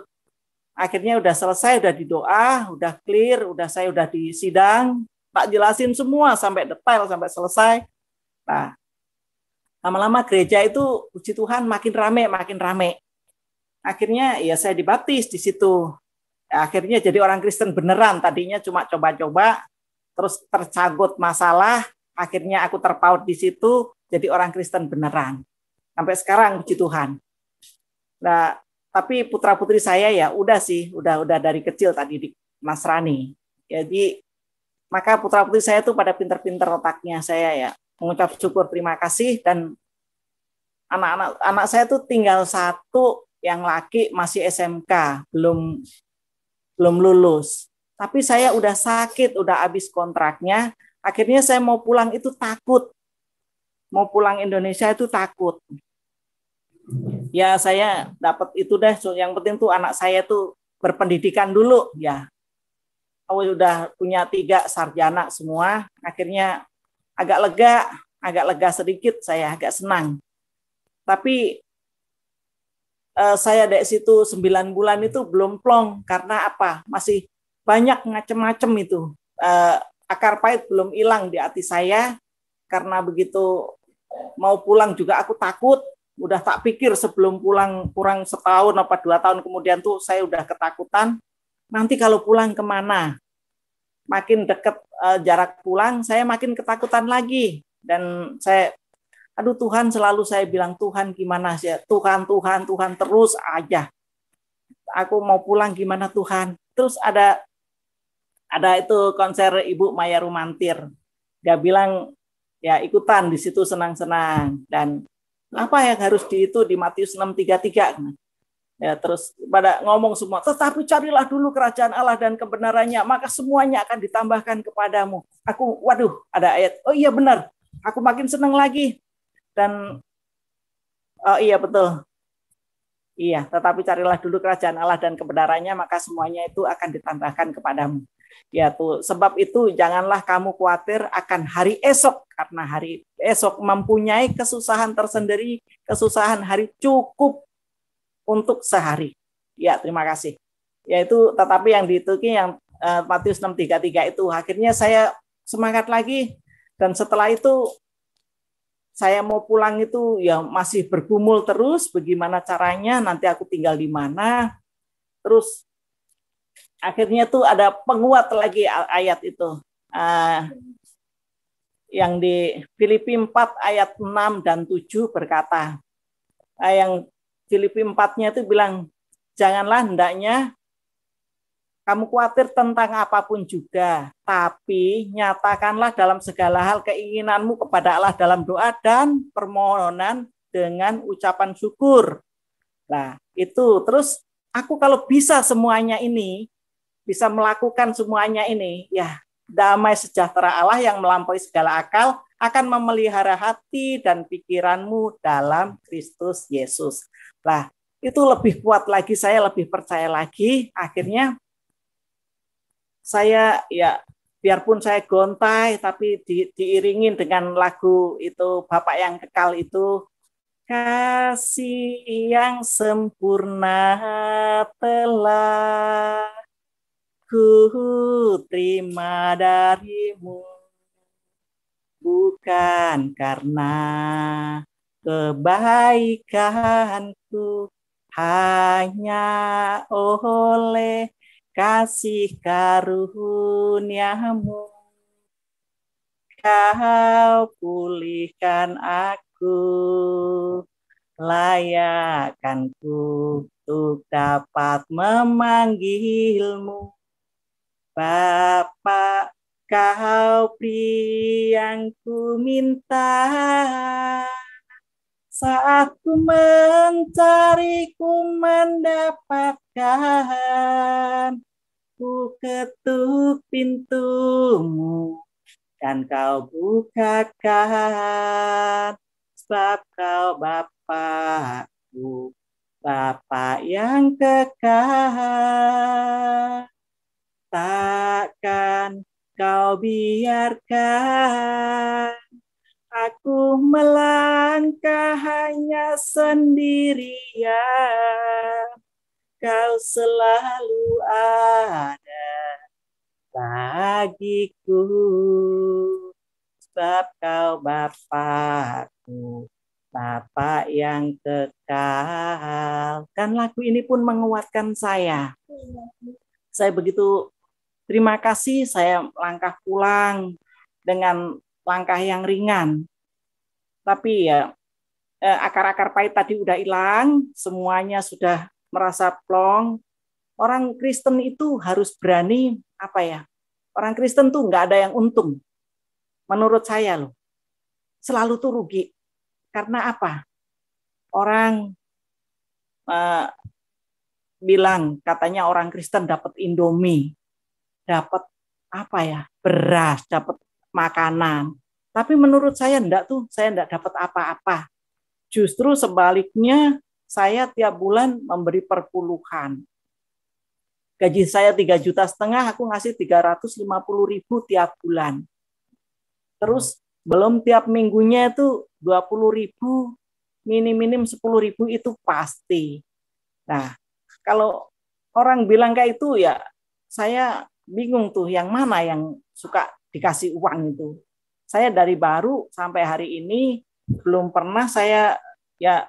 akhirnya udah selesai, udah didoa, udah clear, saya udah disidang, tak jelasin semua sampai detail, sampai selesai. Nah, lama-lama gereja itu puji Tuhan makin rame. Akhirnya ya saya dibaptis di situ. Akhirnya jadi orang Kristen beneran. Tadinya cuma coba-coba, terus tercagut masalah. Akhirnya aku terpaut di situ, jadi orang Kristen beneran. Sampai sekarang puji Tuhan. Nah, tapi putra-putri saya ya udah dari kecil tadi di Nasrani. Jadi maka putra-putri saya tuh pada pinter-pinter otaknya, saya ya mengucap syukur, terima kasih. Dan anak saya tuh tinggal satu yang laki masih SMK, belum lulus. Tapi saya udah sakit, udah habis kontraknya. Akhirnya saya mau pulang itu takut. Mau pulang Indonesia itu takut. Ya saya dapat itu deh. Yang penting tuh anak saya tuh berpendidikan dulu ya. udah punya 3 sarjana semua, akhirnya agak lega sedikit, saya agak senang. Tapi saya dari situ 9 bulan itu belum plong, karena apa? Masih banyak macam-macam itu. Akar pahit belum hilang di hati saya, karena begitu mau pulang juga aku takut. Udah tak pikir sebelum pulang, kurang setahun apa 2 tahun kemudian tuh saya udah ketakutan. Nanti kalau pulang kemana? Makin dekat jarak pulang, saya makin ketakutan lagi. Dan saya, aduh Tuhan, selalu saya bilang, Tuhan gimana sih? Tuhan terus aja. Aku mau pulang gimana Tuhan? Terus ada itu konser Ibu Maya Rumantir. Dia bilang, ya ikutan di situ senang-senang. Dan apa yang harus di Matius 6:33. Ya, terus pada ngomong semua, tetapi carilah dulu kerajaan Allah dan kebenarannya, maka semuanya akan ditambahkan kepadamu. Aku, waduh, ada ayat, oh iya benar, aku makin senang lagi. Dan, oh iya betul, iya, tetapi carilah dulu kerajaan Allah dan kebenarannya, maka semuanya itu akan ditambahkan kepadamu. Ya tuh, sebab itu janganlah kamu khawatir akan hari esok, karena hari esok mempunyai kesusahan tersendiri, kesusahan hari cukup untuk sehari. Ya, terima kasih. Yaitu tetapi yang dituki yang Matius 6:33 itu, akhirnya saya semangat lagi, dan setelah itu saya mau pulang itu ya masih bergumul terus bagaimana caranya, nanti aku tinggal di mana. Terus akhirnya tuh ada penguat lagi ayat itu. Yang di Filipi 4 ayat 6 dan 7 berkata, yang Filipi 4-nya itu bilang, janganlah hendaknya kamu khawatir tentang apapun juga, tapi nyatakanlah dalam segala hal keinginanmu kepada Allah dalam doa dan permohonan dengan ucapan syukur. Nah, itu terus aku kalau bisa semuanya ini, bisa melakukan semuanya ini, ya damai sejahtera Allah yang melampaui segala akal akan memelihara hati dan pikiranmu dalam Kristus Yesus. Nah, itu lebih kuat lagi, saya lebih percaya lagi. Akhirnya saya ya biarpun saya gontai, tapi diiringin dengan lagu itu Bapak yang kekal itu, kasih yang sempurna telah ku terima darimu, bukan karena kebaikanku, hanya oleh kasih karuniamu kau pulihkan aku, layakkanku untuk dapat memanggilmu Bapa. Kau beri yang ku minta, saat ku mencari ku mendapatkan, ku ketuk pintumu dan kau bukakan, sebab kau Bapakku, Bapa yang kekal. Takkan kau biarkan aku melangkah hanya sendirian. Kau selalu ada bagiku, sebab kau Bapakku, Bapa yang kekal. Dan lagu ini pun menguatkan saya. Saya begitu terima kasih, saya langkah pulang dengan langkah yang ringan. Tapi ya akar-akar pahit tadi udah hilang, semuanya sudah merasa plong. Orang Kristen itu harus berani, apa ya? Orang Kristen tuh nggak ada yang untung. Menurut saya loh. Selalu tuh rugi. Karena apa? Orang bilang katanya orang Kristen dapat Indomie, dapat apa ya, beras, dapat makanan. Tapi menurut saya enggak tuh, saya enggak dapat apa-apa. Justru sebaliknya, saya tiap bulan memberi perpuluhan. Gaji saya 3,5 juta, aku ngasih 350.000 tiap bulan. Terus belum tiap minggunya itu 20.000, minim 10.000 itu pasti. Nah, kalau orang bilang kayak itu ya saya bingung tuh yang mana yang suka dikasih uang itu. Saya dari baru sampai hari ini belum pernah saya, ya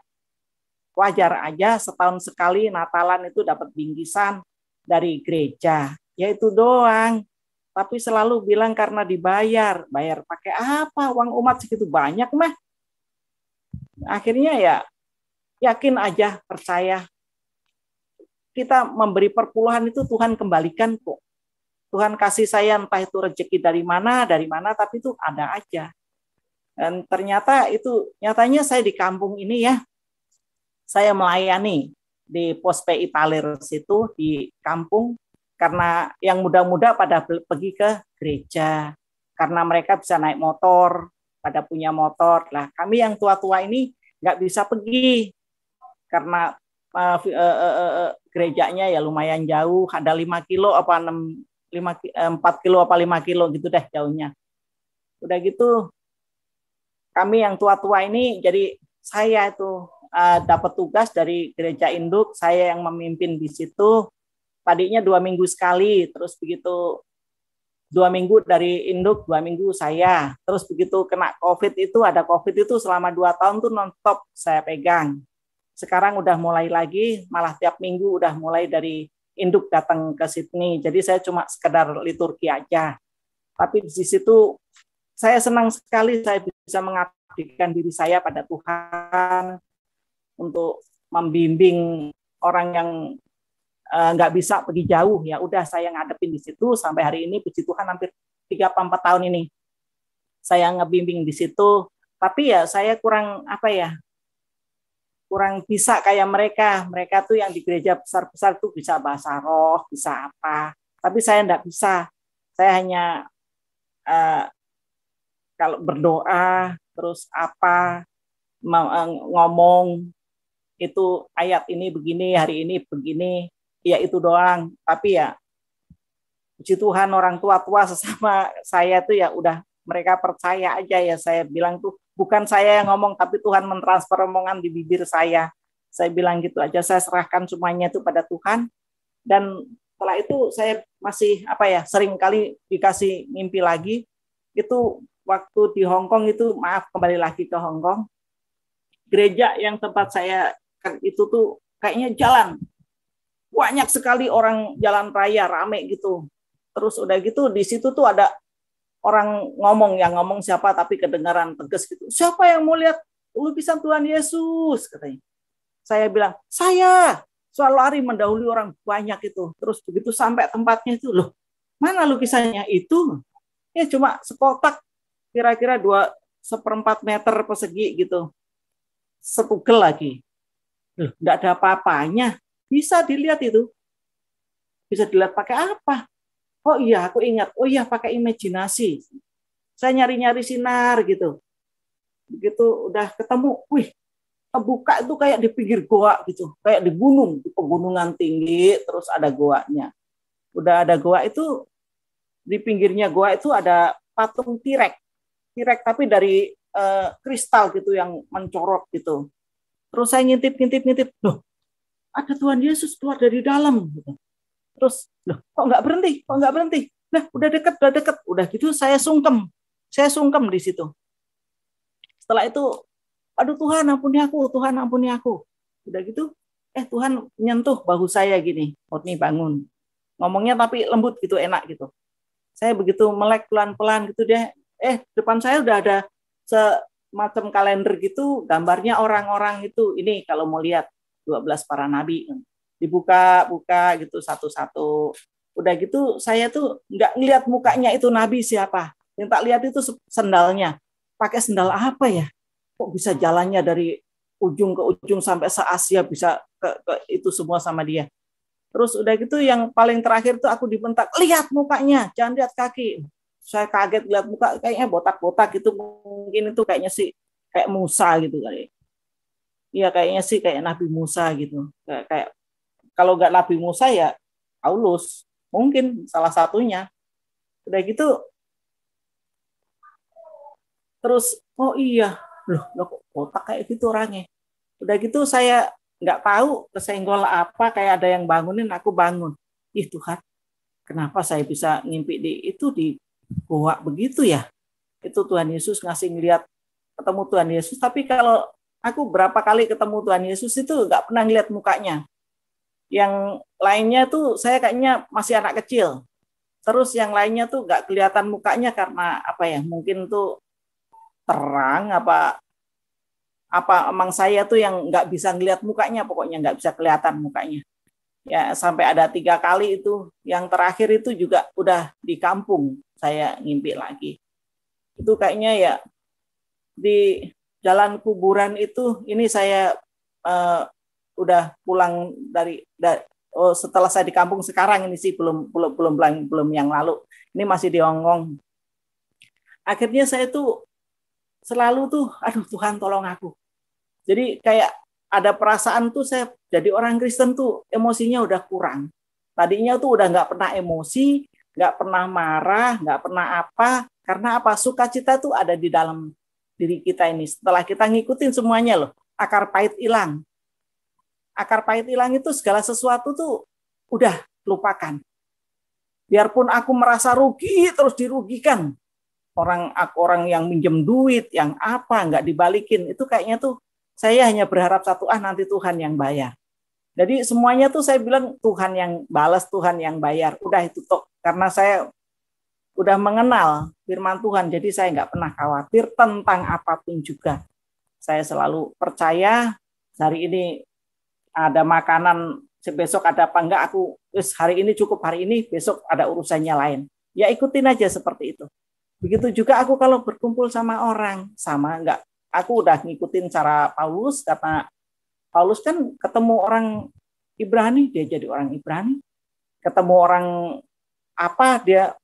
wajar aja setahun sekali Natalan itu dapat bingkisan dari gereja. Ya itu doang. Tapi selalu bilang karena dibayar. Bayar pakai apa? Uang umat segitu banyak mah. Akhirnya ya yakin aja, percaya. Kita memberi perpuluhan itu Tuhan kembalikan kok. Tuhan kasih saya entah itu rezeki dari mana, tapi itu ada aja. Dan ternyata itu, nyatanya saya di kampung ini ya, saya melayani di Pos PI Palir situ di kampung, karena yang muda-muda pada pergi ke gereja, karena mereka bisa naik motor, pada punya motor. Lah kami yang tua-tua ini nggak bisa pergi, karena gerejanya ya lumayan jauh, ada 5 kilo apa 4 kilo apa 5 kilo gitu deh jauhnya. Udah gitu kami yang tua-tua ini, jadi saya itu dapat tugas dari gereja induk, saya yang memimpin di situ. Tadinya 2 minggu sekali, terus begitu 2 minggu dari induk, 2 minggu saya. Terus begitu kena COVID itu, ada COVID itu selama 2 tahun tuh non-stop saya pegang. Sekarang udah mulai lagi, malah tiap minggu udah mulai dari induk datang ke Sydney. Jadi saya cuma sekedar liturgi aja. Tapi di situ saya senang sekali saya bisa mengabdikan diri saya pada Tuhan untuk membimbing orang yang nggak bisa pergi jauh. Ya udah saya ngadepin di situ sampai hari ini, puji Tuhan hampir 3-4 tahun ini saya ngebimbing di situ. Tapi ya saya kurang kurang bisa kayak mereka tuh yang di gereja besar-besar tuh bisa bahasa roh, bisa apa. Tapi saya enggak bisa. Saya hanya kalau berdoa terus apa ngomong itu ayat ini begini, hari ini begini, ya itu doang. Tapi ya puji Tuhan orang tua-tua sesama saya tuh ya udah mereka percaya aja ya, saya bilang tuh bukan saya yang ngomong, tapi Tuhan mentransfer omongan di bibir saya. Saya bilang gitu aja, saya serahkan semuanya itu pada Tuhan. Dan setelah itu saya masih sering kali dikasih mimpi lagi. Itu waktu di Hong Kong itu, maaf kembali lagi ke Hong Kong. Gereja yang tempat saya itu tuh kayaknya jalan. Banyak sekali orang jalan raya, rame gitu. Terus udah gitu di situ tuh ada orang ngomong, yang ngomong siapa tapi kedengaran tegas gitu. Siapa yang mau lihat lukisan Tuhan Yesus? Katanya. Saya bilang, saya. Soal lari mendahului orang banyak itu. Terus begitu sampai tempatnya itu, loh, mana lukisannya itu? Ya cuma sekotak, kira-kira 2/4 meter persegi gitu. Setugel lagi. Loh, enggak ada apa-apanya. Bisa dilihat itu. Bisa dilihat pakai apa? Oh iya, aku ingat. Oh iya, pakai imajinasi. Saya nyari-nyari sinar gitu. Begitu udah ketemu, wih, kebuka itu kayak di pinggir goa gitu. Kayak di gunung, di pegunungan tinggi, terus ada goanya. Udah ada goa itu, di pinggirnya goa itu ada patung T-Rex. T-Rex tapi dari kristal gitu yang mencorot gitu. Terus saya ngintip, loh, ada Tuhan Yesus keluar dari dalam gitu. Terus, loh, kok nggak berhenti? Nah, udah deket. Udah gitu saya sungkem di situ. Setelah itu, aduh Tuhan ampuni aku. Udah gitu, Tuhan nyentuh bahu saya gini, Murni bangun. Ngomongnya tapi lembut gitu, enak gitu. Saya begitu melek pelan-pelan gitu deh. Depan saya udah ada semacam kalender gitu, gambarnya orang-orang itu. Ini kalau mau lihat 12 para nabi. Dibuka gitu satu-satu. Udah gitu saya tuh nggak ngeliat mukanya itu nabi siapa. Yang tak lihat itu sendalnya. Pakai sendal apa ya? Kok bisa jalannya dari ujung ke ujung sampai se-Asia, bisa ke itu semua sama dia. Terus udah gitu yang paling terakhir tuh aku dibentak, lihat mukanya, jangan lihat kaki. Saya kaget lihat muka, kayaknya botak-botak gitu, mungkin itu kayaknya sih kayak Musa gitu kali. Iya kayaknya sih kayak Nabi Musa gitu. Kayak kalau nggak Nabi Musa ya Paulus, mungkin salah satunya. Udah gitu, terus oh iya, loh kok otak kayak gitu orangnya. Udah gitu saya nggak tahu kesenggol apa, kayak ada yang bangunin, aku bangun. Ih Tuhan, kenapa saya bisa ngimpi di goa begitu ya? Itu Tuhan Yesus ngasih ngeliat ketemu Tuhan Yesus. Tapi kalau aku berapa kali ketemu Tuhan Yesus itu nggak pernah ngeliat mukanya. Yang lainnya tuh saya kayaknya masih anak kecil. Terus yang lainnya tuh nggak kelihatan mukanya karena apa ya? Mungkin tuh terang apa emang saya tuh yang nggak bisa ngeliat mukanya, pokoknya nggak bisa kelihatan mukanya. Ya sampai ada 3 kali itu. Yang terakhir itu juga udah di kampung saya ngimpi lagi. Itu kayaknya ya di jalan kuburan itu, ini saya udah pulang setelah saya di kampung sekarang ini sih, belum yang lalu. Ini masih di Hongkong. Akhirnya saya tuh selalu tuh, aduh Tuhan tolong aku. Jadi kayak ada perasaan tuh saya jadi orang Kristen tuh emosinya udah kurang. Tadinya tuh udah nggak pernah emosi, nggak pernah marah, nggak pernah apa. Karena apa? Sukacita tuh ada di dalam diri kita ini. Setelah kita ngikutin semuanya loh, akar pahit hilang. Akar pahit hilang itu segala sesuatu tuh udah lupakan. Biarpun aku merasa rugi, terus dirugikan. Orang yang minjem duit, yang apa, nggak dibalikin. Itu kayaknya tuh saya hanya berharap satu, nanti Tuhan yang bayar. Jadi semuanya tuh saya bilang Tuhan yang balas, Tuhan yang bayar. Udah itu toh. Karena saya udah mengenal firman Tuhan, jadi saya nggak pernah khawatir tentang apapun juga. Saya selalu percaya hari ini ada makanan, besok ada apa enggak, aku hari ini cukup, hari ini, besok ada urusannya lain. Ya ikutin aja seperti itu. Begitu juga aku kalau berkumpul sama orang, sama enggak. Aku udah ngikutin cara Paulus, karena Paulus kan ketemu orang Ibrani, dia jadi orang Ibrani. Ketemu orang apa, dia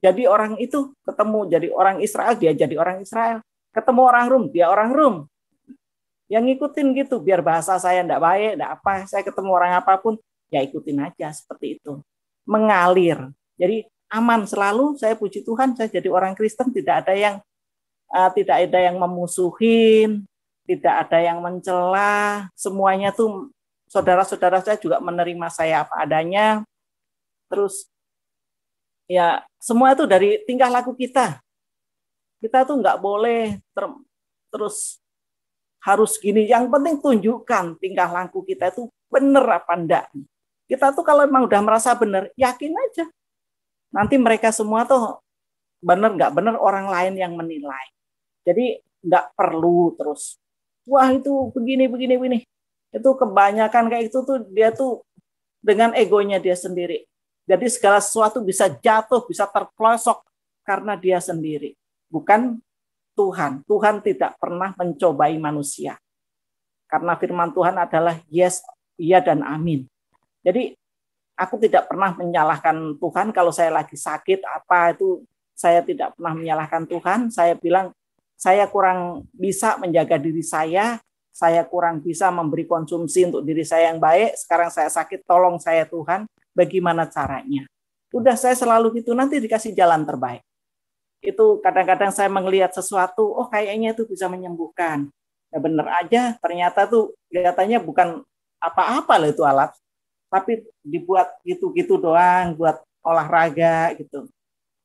jadi orang itu. Ketemu jadi orang Israel, dia jadi orang Israel. Ketemu orang Rum, dia orang Rum. Yang ngikutin gitu, biar bahasa saya enggak baik, enggak apa, saya ketemu orang apapun, ya ikutin aja seperti itu. Mengalir. Jadi aman selalu, saya puji Tuhan, saya jadi orang Kristen, tidak ada yang memusuhin, tidak ada yang mencela, semuanya tuh saudara-saudara saya juga menerima saya apa adanya. Terus ya semua itu dari tingkah laku kita. Kita tuh nggak boleh terus harus gini. Yang penting tunjukkan tingkah laku kita itu benar apa enggak. Kita tuh kalau memang udah merasa benar, yakin aja. Nanti mereka semua tuh benar nggak benar, orang lain yang menilai. Jadi nggak perlu terus, wah itu begini. Itu kebanyakan kayak itu tuh dia tuh dengan egonya dia sendiri. Jadi segala sesuatu bisa jatuh, bisa terpelosok karena dia sendiri. Bukan Tuhan. Tuhan tidak pernah mencobai manusia. Karena firman Tuhan adalah yes, iya dan amin. Jadi aku tidak pernah menyalahkan Tuhan kalau saya lagi sakit apa itu, saya tidak pernah menyalahkan Tuhan. Saya bilang saya kurang bisa menjaga diri saya kurang bisa memberi konsumsi untuk diri saya yang baik. Sekarang saya sakit, tolong saya Tuhan, bagaimana caranya? Udah saya selalu gitu, nanti dikasih jalan terbaik. Itu kadang-kadang saya melihat sesuatu, oh kayaknya itu bisa menyembuhkan. Ya benar aja, ternyata tuh kelihatannya bukan apa-apa loh itu alat, tapi dibuat gitu-gitu doang, buat olahraga gitu.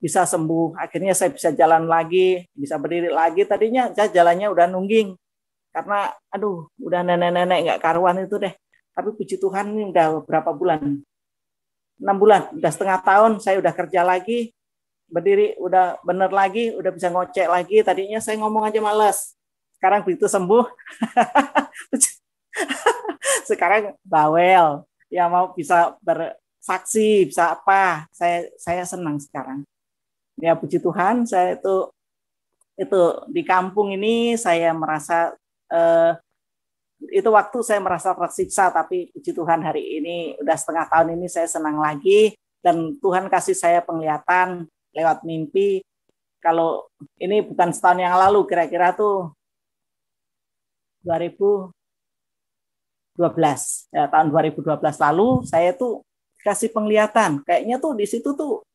Bisa sembuh, akhirnya saya bisa jalan lagi, bisa berdiri lagi. Tadinya saya jalannya udah nungging, karena aduh udah nenek-nenek nggak karuan itu deh. Tapi puji Tuhan ini udah berapa bulan, 6 bulan, udah setengah tahun saya udah kerja lagi, berdiri udah bener lagi, udah bisa ngocek lagi. Tadinya saya ngomong aja males, sekarang begitu sembuh sekarang bawel, ya mau bisa bersaksi, bisa apa, saya senang sekarang. Ya puji Tuhan, saya itu di kampung ini saya merasa itu waktu saya merasa tersiksa, tapi puji Tuhan hari ini udah setengah tahun ini saya senang lagi, dan Tuhan kasih saya penglihatan lewat mimpi. Kalau ini bukan setahun yang lalu, kira-kira tuh 2012 ya, tahun 2012 lalu saya tuh kasih penglihatan. Kayaknya tuh di situ tuh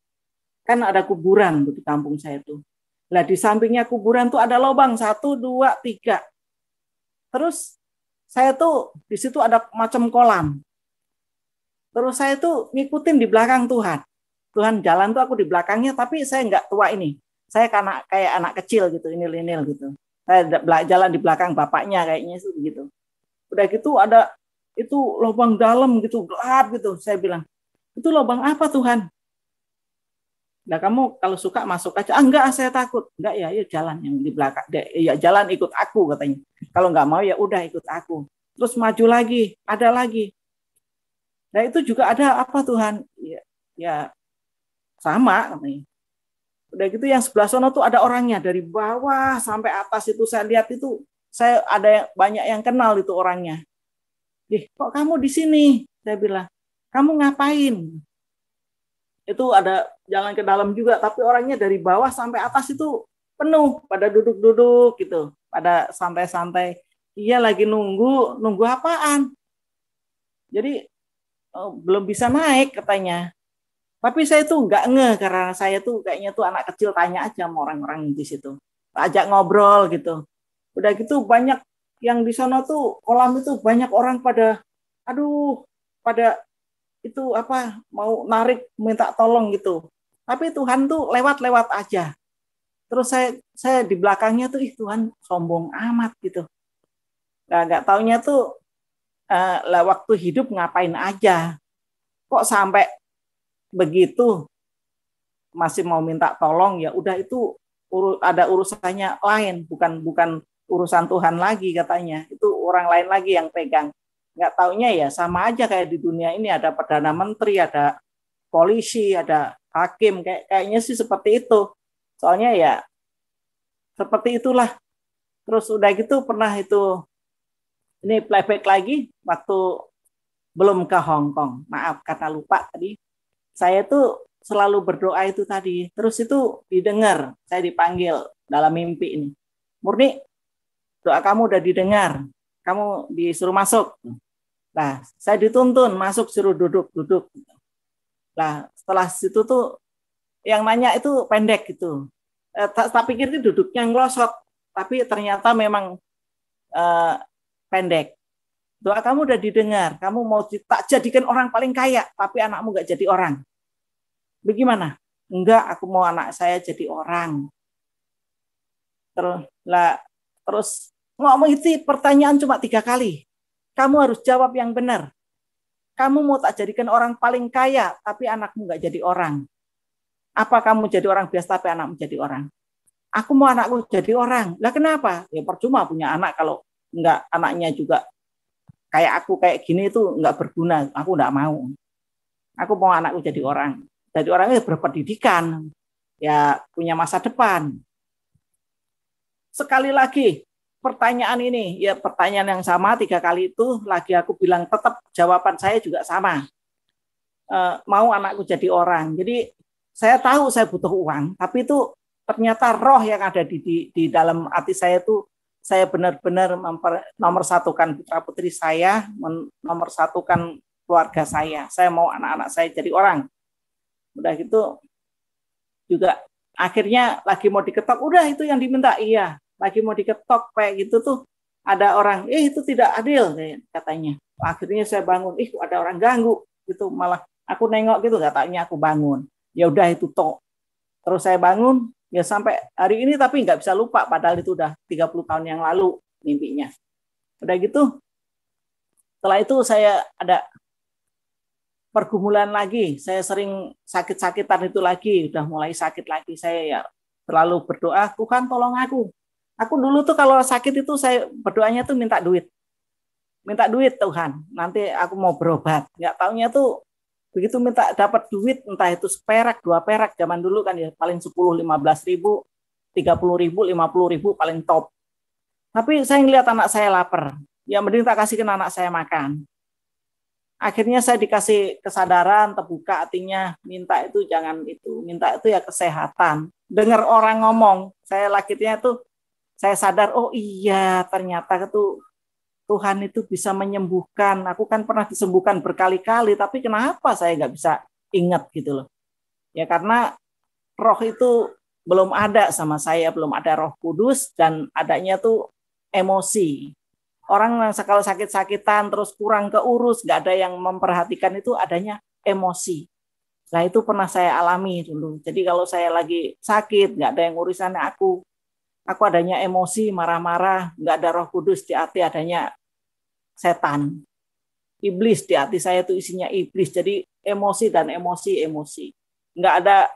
kan ada kuburan tuh di kampung saya tuh. Lah di sampingnya kuburan tuh ada lubang 1, 2, 3. Terus saya tuh di situ ada macam kolam. Terus saya tuh ngikutin di belakang Tuhan. Tuhan jalan tuh aku di belakangnya, tapi saya nggak tua ini. Saya kayak anak kecil gitu, inil-inil gitu. Saya jalan di belakang bapaknya kayaknya sih gitu. Udah gitu ada itu lubang dalam gitu, gelap gitu. Saya bilang, itu lubang apa Tuhan? Nah kamu kalau suka masuk aja. Ah, enggak, saya takut. Enggak ya, ya jalan yang di belakang. Ya jalan ikut aku katanya. Kalau nggak mau ya udah ikut aku. Terus maju lagi, ada lagi. Nah itu juga ada apa Tuhan? Ya sama katanya. Udah gitu yang sebelah sana tuh ada orangnya dari bawah sampai atas itu saya lihat itu saya ada banyak yang kenal itu orangnya. Kok kamu di sini? Saya bilang, kamu ngapain? Itu ada jalan ke dalam juga, tapi orangnya dari bawah sampai atas itu penuh, pada duduk-duduk gitu, pada santai-santai. Iya lagi nunggu apaan? Jadi belum bisa naik katanya. Tapi saya tuh nggak ngeh karena saya tuh kayaknya tuh anak kecil tanya aja sama orang-orang di situ. Ajak ngobrol gitu. Udah gitu banyak yang di sana tuh kolam itu banyak orang pada pada itu apa mau narik minta tolong gitu. Tapi Tuhan tuh lewat-lewat aja. Terus saya di belakangnya tuh Tuhan sombong amat gitu. Nggak taunya tuh waktu hidup ngapain aja. Kok sampai begitu masih mau minta tolong, ya udah itu ada urusannya lain, bukan urusan Tuhan lagi katanya. Itu orang lain lagi yang pegang. Nggak taunya ya sama aja kayak di dunia ini ada perdana menteri, ada polisi, ada hakim, kayaknya sih seperti itu. Soalnya ya seperti itulah. Terus udah gitu pernah itu ini playback lagi waktu belum ke Hong Kong. Maaf kata lupa tadi. Saya tuh selalu berdoa itu tadi. Terus itu didengar, saya dipanggil dalam mimpi ini. Murni, doa kamu udah didengar. Kamu disuruh masuk. Nah, saya dituntun masuk, suruh duduk. Nah, setelah situ tuh yang nanya itu pendek gitu. Tak pikir itu duduknya ngelosot, tapi ternyata memang pendek. Doa kamu udah didengar. Kamu mau tak jadikan orang paling kaya, tapi anakmu nggak jadi orang. Bagaimana? Enggak, aku mau anak saya jadi orang. Terus ngomong itu pertanyaan cuma 3 kali. Kamu harus jawab yang benar. Kamu mau tak jadikan orang paling kaya, tapi anakmu nggak jadi orang. Apa kamu jadi orang biasa, tapi anakmu jadi orang? Aku mau anakku jadi orang. Lah kenapa? Ya percuma punya anak kalau nggak anaknya juga kayak aku kayak gini itu nggak berguna. Aku nggak mau. Aku mau anakku jadi orang. Jadi orangnya berpendidikan, ya punya masa depan. Sekali lagi pertanyaan ini, ya pertanyaan yang sama 3 kali itu lagi aku bilang tetap jawaban saya juga sama. Mau anakku jadi orang. Jadi saya tahu saya butuh uang, tapi itu ternyata roh yang ada di dalam hati saya itu saya benar-benar nomorsatukan putra putri saya, nomorsatukan keluarga saya. Saya mau anak-anak saya jadi orang. Udah gitu juga akhirnya lagi mau diketok, udah itu yang diminta, iya. Lagi mau diketok kayak gitu tuh ada orang, itu tidak adil katanya. Akhirnya saya bangun, ada orang ganggu gitu, malah aku nengok gitu, nggak taunya aku bangun. Ya udah itu tok. Terus saya bangun, ya sampai hari ini tapi nggak bisa lupa, padahal itu udah 30 tahun yang lalu mimpinya. Udah gitu, setelah itu saya ada pergumulan lagi, saya sering sakit-sakitan itu lagi, udah mulai sakit lagi. Saya ya selalu berdoa, Tuhan tolong aku. Aku dulu tuh kalau sakit itu saya berdoanya tuh minta duit Tuhan, nanti aku mau berobat. Nggak taunya tuh begitu minta dapat duit, entah itu seperak, 2 perak, zaman dulu kan ya paling 10, 15 ribu, 30 ribu, 50 ribu paling top. Tapi saya ngeliat anak saya lapar, ya mending tak kasihkan anak saya makan. Akhirnya saya dikasih kesadaran, terbuka hatinya, minta itu jangan itu, minta itu ya kesehatan. Dengar orang ngomong, saya akhirnya tuh saya sadar, oh iya ternyata itu Tuhan itu bisa menyembuhkan. Aku kan pernah disembuhkan berkali-kali, tapi kenapa saya nggak bisa ingat gitu loh. Ya karena roh itu belum ada sama saya, belum ada Roh Kudus, dan adanya tuh emosi. Orang kalau sakit-sakitan terus kurang keurus, nggak ada yang memperhatikan, itu adanya emosi. Nah itu pernah saya alami dulu. Jadi kalau saya lagi sakit, nggak ada yang urusannya aku. Aku adanya emosi, marah-marah, nggak ada Roh Kudus, di hati adanya setan. Iblis, di hati saya itu isinya iblis. Jadi emosi dan emosi. Nggak ada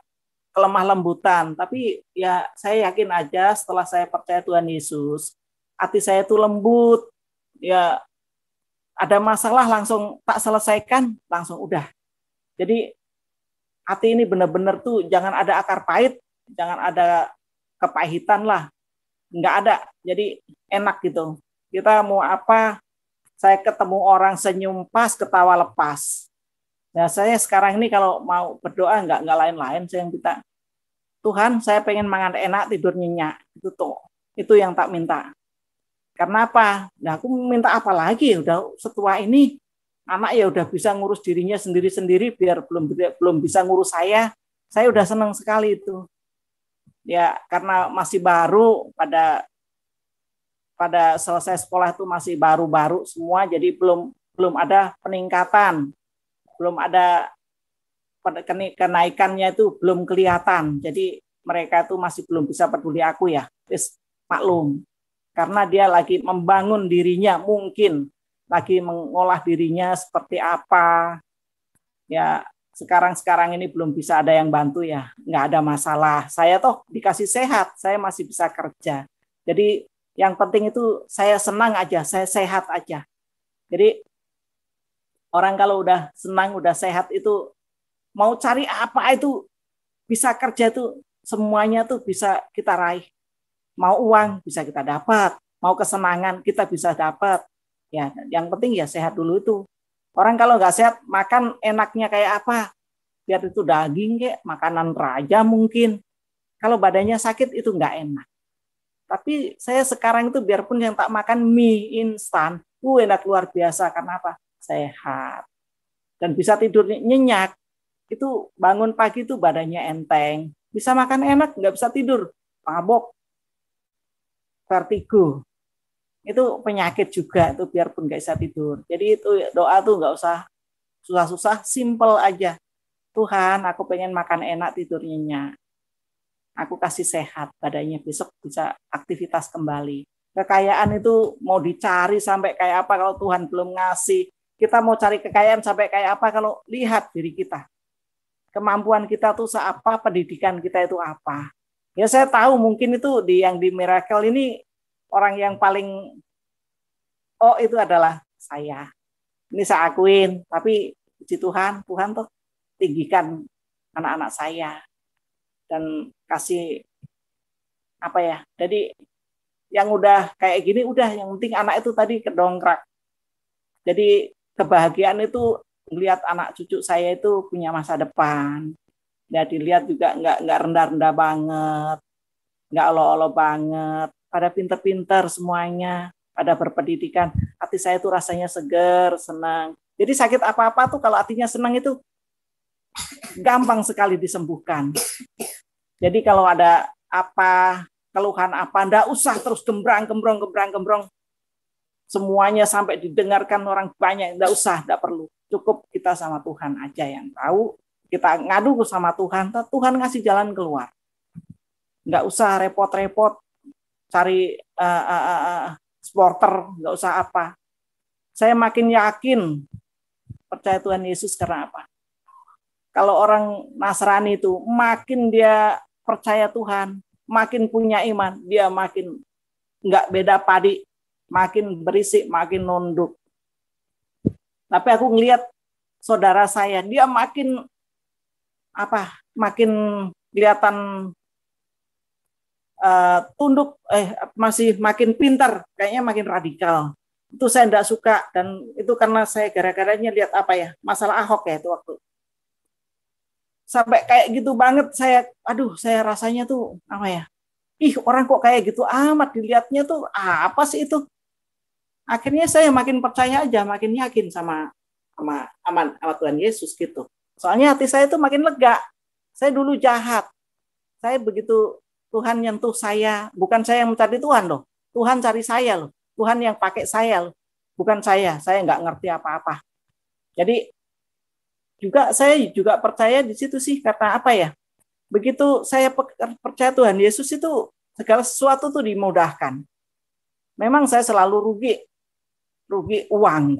kelemah lembutan. Tapi ya saya yakin aja setelah saya percaya Tuhan Yesus, hati saya itu lembut. Ya ada masalah langsung tak selesaikan, langsung udah. Jadi hati ini benar-benar tuh jangan ada akar pahit, jangan ada kepahitan lah. Nggak ada. Jadi enak gitu. Kita mau apa, saya ketemu orang senyum pas, ketawa lepas. Nah, saya sekarang ini kalau mau berdoa nggak lain-lain, saya minta, Tuhan, saya pengen makan enak, tidur nyenyak. Itu tuh. Itu yang tak minta. Karena apa? Nah, aku minta apa lagi? Udah setua ini, anak ya udah bisa ngurus dirinya sendiri-sendiri, biar belum bisa ngurus saya. Saya udah senang sekali itu. Ya, karena masih baru, pada selesai sekolah itu masih baru-baru semua, jadi belum ada peningkatan, belum ada kenaikannya itu belum kelihatan. Jadi mereka itu masih belum bisa peduli aku ya. Terus maklum. Karena dia lagi membangun dirinya, mungkin lagi mengolah dirinya seperti apa. Ya, sekarang ini belum bisa ada yang bantu ya. Nggak ada masalah. Saya toh dikasih sehat, saya masih bisa kerja. Jadi yang penting itu saya senang aja, saya sehat aja. Jadi orang kalau udah senang, udah sehat itu mau cari apa itu bisa kerja itu semuanya tuh bisa kita raih. Mau uang bisa kita dapat, mau kesenangan kita bisa dapat. Ya, yang penting ya sehat dulu itu. Orang kalau nggak sehat makan enaknya kayak apa? Biar itu daging kayak makanan raja mungkin. Kalau badannya sakit itu nggak enak. Tapi saya sekarang itu biarpun yang tak makan mie instan, enak luar biasa. Karena apa? Sehat. Dan bisa tidur nyenyak. Itu bangun pagi itu badannya enteng. Bisa makan enak, nggak bisa tidur. Mabok, vertigo. Itu penyakit juga, itu biarpun nggak bisa tidur. Jadi itu doa tuh nggak usah susah-susah, simple aja. Tuhan, aku pengen makan enak, tidur nyenyak. Aku kasih sehat, badannya besok bisa aktivitas kembali. Kekayaan itu mau dicari sampai kayak apa kalau Tuhan belum ngasih. Kita mau cari kekayaan sampai kayak apa kalau lihat diri kita. Kemampuan kita tuh seapa, pendidikan kita itu apa. Ya saya tahu mungkin itu yang di Miracle ini orang yang paling itu adalah saya. Ini saya akuin, tapi puji Tuhan tuh tinggikan anak-anak saya dan kasih apa ya. Jadi yang udah kayak gini udah, yang penting anak itu tadi kedongkrak. Jadi kebahagiaan itu melihat anak cucu saya itu punya masa depan. Ya dilihat juga nggak rendah-rendah banget, nggak olo-olo banget, pada pinter-pinter semuanya, pada berpendidikan. Hati saya itu rasanya seger, senang. Jadi sakit apa-apa tuh kalau hatinya senang itu gampang sekali disembuhkan. Jadi kalau ada apa, keluhan apa, nggak usah terus gembrang. Semuanya sampai didengarkan orang banyak, nggak usah, nggak perlu. Cukup kita sama Tuhan aja yang tahu. Kita ngadu sama Tuhan, Tuhan ngasih jalan keluar. Nggak usah repot-repot cari supporter, nggak usah apa. Saya makin yakin percaya Tuhan Yesus karena apa? Kalau orang Nasrani itu makin dia percaya Tuhan, makin punya iman, dia makin nggak beda padi, makin berisik, makin nunduk. Tapi aku ngelihat saudara saya, dia makin kelihatan tunduk, masih makin pintar, kayaknya makin radikal. Itu saya enggak suka, dan itu karena saya gara-garanya lihat masalah Ahok ya itu waktu. Sampai kayak gitu banget saya rasanya tuh orang kok kayak gitu amat, dilihatnya tuh apa sih itu? akhirnya saya makin percaya aja, makin yakin sama Tuhan Yesus gitu. Soalnya hati saya tuh makin lega. Saya dulu jahat. Saya begitu Tuhan nyentuh saya, bukan saya yang mencari Tuhan loh. Tuhan cari saya loh. Tuhan yang pakai saya loh. Bukan saya nggak ngerti apa-apa. Jadi saya juga percaya di situ sih, karena apa ya? Begitu saya percaya Tuhan Yesus itu segala sesuatu tuh dimudahkan. Memang saya selalu rugi uang,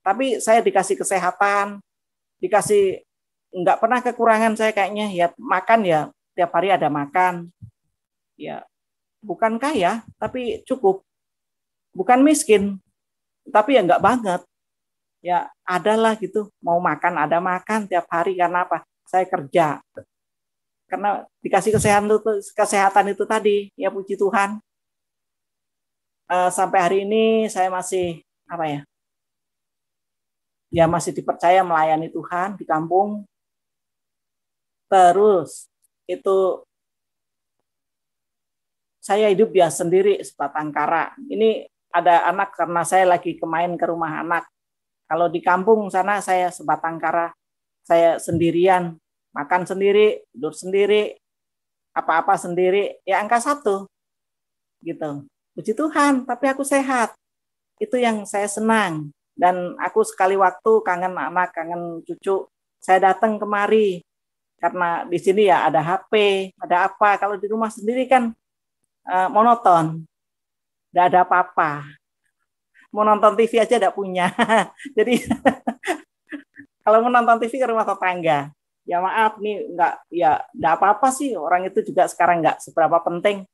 tapi saya dikasih kesehatan, dikasih nggak pernah kekurangan saya kayaknya. Ya makan ya tiap hari ada makan. Ya bukan kaya tapi cukup. Bukan miskin tapi ya nggak banget. Ya adalah gitu, mau makan ada makan tiap hari. Karena apa? Saya kerja. Karena dikasih kesehatan itu tadi, ya puji Tuhan. Sampai hari ini saya masih masih dipercaya melayani Tuhan di kampung. Terus itu saya hidup ya sendiri sebatang kara. Ini ada anak karena saya lagi kemain ke rumah anak. Kalau di kampung sana saya sebatang kara, saya sendirian, makan sendiri, tidur sendiri, apa-apa sendiri, ya angka 1 gitu. Puji Tuhan, tapi aku sehat. Itu yang saya senang. Dan aku sekali waktu kangen anak, kangen cucu, saya datang kemari. Karena di sini ya ada HP, ada apa. Kalau di rumah sendiri kan monoton, nggak ada apa-apa. Mau nonton TV aja nggak punya. Jadi kalau mau nonton TV ke rumah tetangga, ya maaf nih nggak apa-apa sih, orang itu juga sekarang nggak seberapa penting.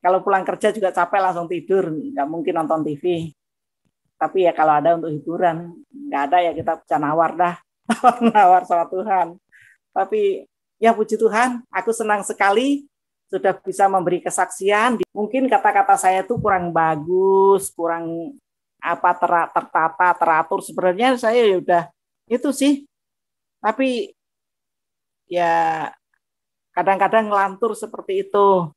Kalau pulang kerja juga capek langsung tidur, nggak mungkin nonton TV. Tapi ya kalau ada untuk hiburan, nggak ada ya kita bisa nawar dah, nawar sama Tuhan. Tapi ya puji Tuhan, aku senang sekali sudah bisa memberi kesaksian. Mungkin kata-kata saya tuh kurang bagus, kurang tertata, teratur. Sebenarnya saya ya udah itu sih. Tapi ya kadang-kadang ngelantur seperti itu.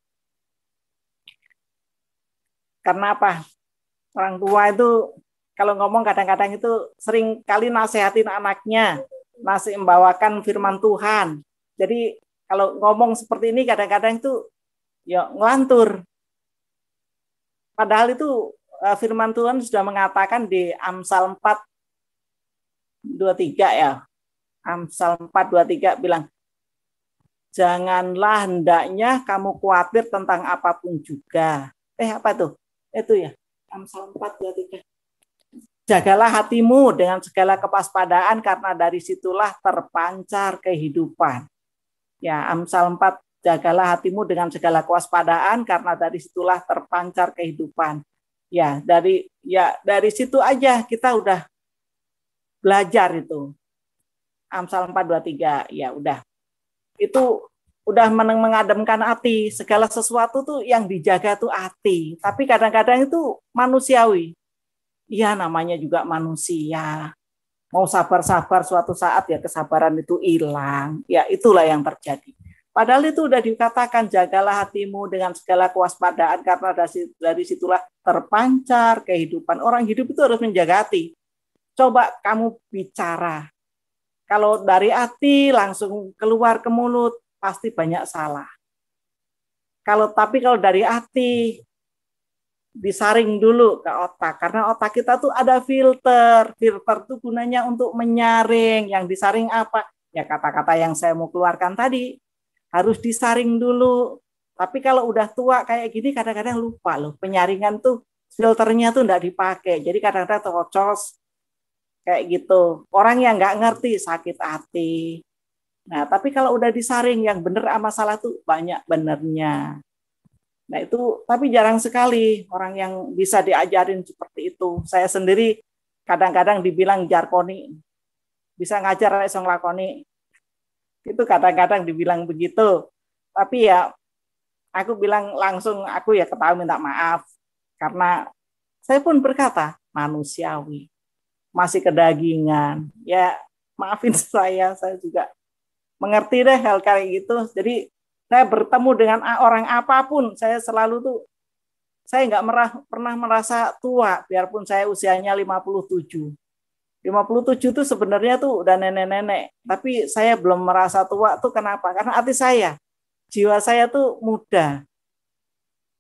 Karena apa? Orang tua itu kalau ngomong kadang-kadang itu sering kali nasehatin anaknya, membawakan firman Tuhan. Jadi kalau ngomong seperti ini kadang-kadang itu ya ngelantur. Padahal itu firman Tuhan sudah mengatakan di Amsal 4:23 ya. Amsal 4:23 bilang, janganlah hendaknya kamu khawatir tentang apapun juga. Apa tuh? Itu ya. Amsal 4:23. Jagalah hatimu dengan segala kewaspadaan karena dari situlah terpancar kehidupan. Ya, Amsal 4, jagalah hatimu dengan segala kewaspadaan karena dari situlah terpancar kehidupan. Ya, dari situ aja kita udah belajar itu. Amsal 4:23, ya udah. Itu udah mengademkan hati. Segala sesuatu tuh yang dijaga tuh hati. Tapi kadang-kadang itu manusiawi. Iya, namanya juga manusia. Mau sabar-sabar suatu saat ya kesabaran itu hilang. Ya itulah yang terjadi. Padahal itu udah dikatakan, jagalah hatimu dengan segala kewaspadaan karena dari situlah terpancar kehidupan. Orang hidup itu harus menjaga hati. Coba kamu bicara. Kalau dari hati langsung keluar ke mulut, pasti banyak salah. Tapi kalau dari hati disaring dulu ke otak, karena otak kita tuh ada filter tuh gunanya untuk menyaring. Yang disaring apa? Ya kata-kata yang saya mau keluarkan tadi harus disaring dulu. Tapi kalau udah tua kayak gini kadang-kadang lupa loh, penyaringan tuh filternya tuh enggak dipakai, jadi kadang-kadang terocos kayak gitu. Orang yang nggak ngerti sakit hati. Nah tapi kalau udah disaring yang bener sama salah tuh banyak benernya. Nah itu, tapi jarang sekali orang yang bisa diajarin seperti itu. Saya sendiri kadang-kadang dibilang jarkoni, bisa ngajar esong lakoni. Itu kadang-kadang dibilang begitu. Tapi ya aku bilang langsung, aku ya ketahui minta maaf. Karena saya pun berkata, manusiawi, masih kedagingan. Ya maafin saya juga mengerti deh hal kayak gitu. Jadi saya bertemu dengan orang apapun, saya selalu tuh saya nggak pernah merasa tua, biarpun saya usianya 57. 57 itu sebenarnya tuh udah nenek-nenek, tapi saya belum merasa tua tuh kenapa? Karena hati saya, jiwa saya tuh muda.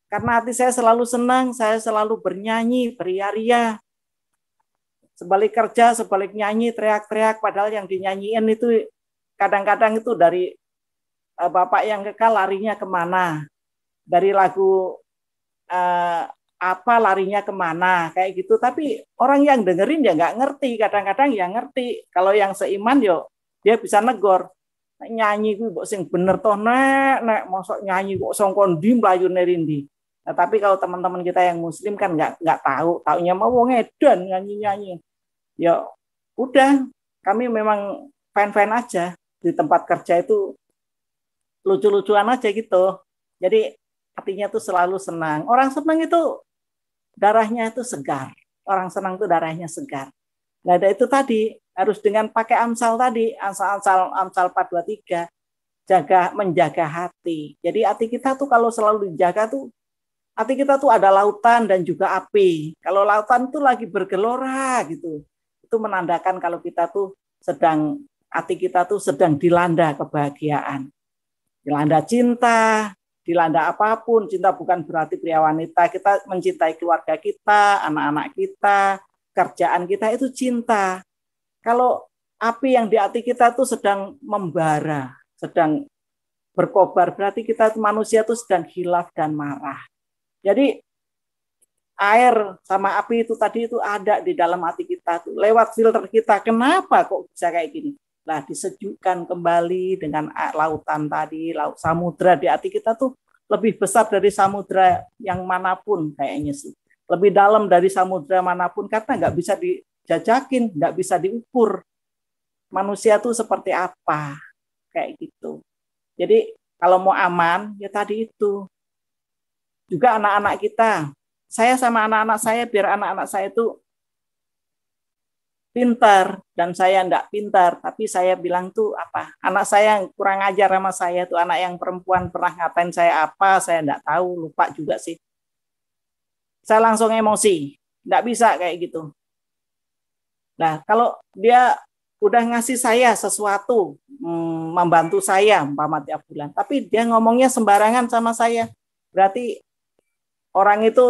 Karena hati saya selalu senang, saya selalu bernyanyi, beria-ria. Sebalik kerja, sebalik nyanyi, teriak-teriak, padahal yang dinyanyiin itu kadang-kadang itu dari Bapak yang Kekal larinya kemana. Dari lagu apa larinya kemana kayak gitu, tapi orang yang dengerin ya nggak ngerti, kadang-kadang yang ngerti kalau yang seiman yo dia bisa negor nyanyi gue kok sing bener toh nek mosok nyanyi kok songkon di mlayune rindi. Nah, tapi kalau teman-teman kita yang muslim kan nggak tahu, taunya mau wong edan nyanyi ya udah, kami memang fan-fan aja di tempat kerja itu, lucu-lucuan aja gitu, jadi hatinya tuh selalu senang. Orang senang itu darahnya itu segar. Orang senang itu darahnya segar. Nggak ada itu tadi, harus dengan pakai Amsal tadi, Amsal 423, menjaga hati. Jadi hati kita tuh kalau selalu dijaga tuh, hati kita tuh ada lautan dan juga api. Kalau lautan tuh lagi bergelora gitu, itu menandakan kalau kita tuh hati kita tuh sedang dilanda kebahagiaan. Dilanda cinta, dilanda apapun. Cinta bukan berarti pria wanita, kita mencintai keluarga kita, anak-anak kita, kerjaan kita, itu cinta. Kalau api yang di hati kita tuh sedang membara, sedang berkobar, berarti kita manusia tuh sedang hilaf dan marah. Jadi air sama api itu tadi itu ada di dalam hati kita tuh, lewat filter kita. Kenapa kok bisa kayak gini? Nah, disejukkan kembali dengan lautan tadi, laut samudra di hati kita tuh lebih besar dari samudra yang manapun kayaknya sih. Lebih dalam dari samudra manapun, karena nggak bisa dijajakin, nggak bisa diukur. Manusia tuh seperti apa, kayak gitu. Jadi kalau mau aman, ya tadi itu. Juga anak-anak kita, saya sama anak-anak saya, biar anak-anak saya itu pintar dan saya enggak pintar, tapi saya bilang tuh apa, anak saya yang kurang ajar sama saya tuh, anak yang perempuan pernah ngatain saya apa, saya enggak tahu, lupa juga sih. Saya langsung emosi, enggak bisa kayak gitu. Nah, kalau dia udah ngasih saya sesuatu, membantu saya umpama tiap bulan, tapi dia ngomongnya sembarangan sama saya, berarti orang itu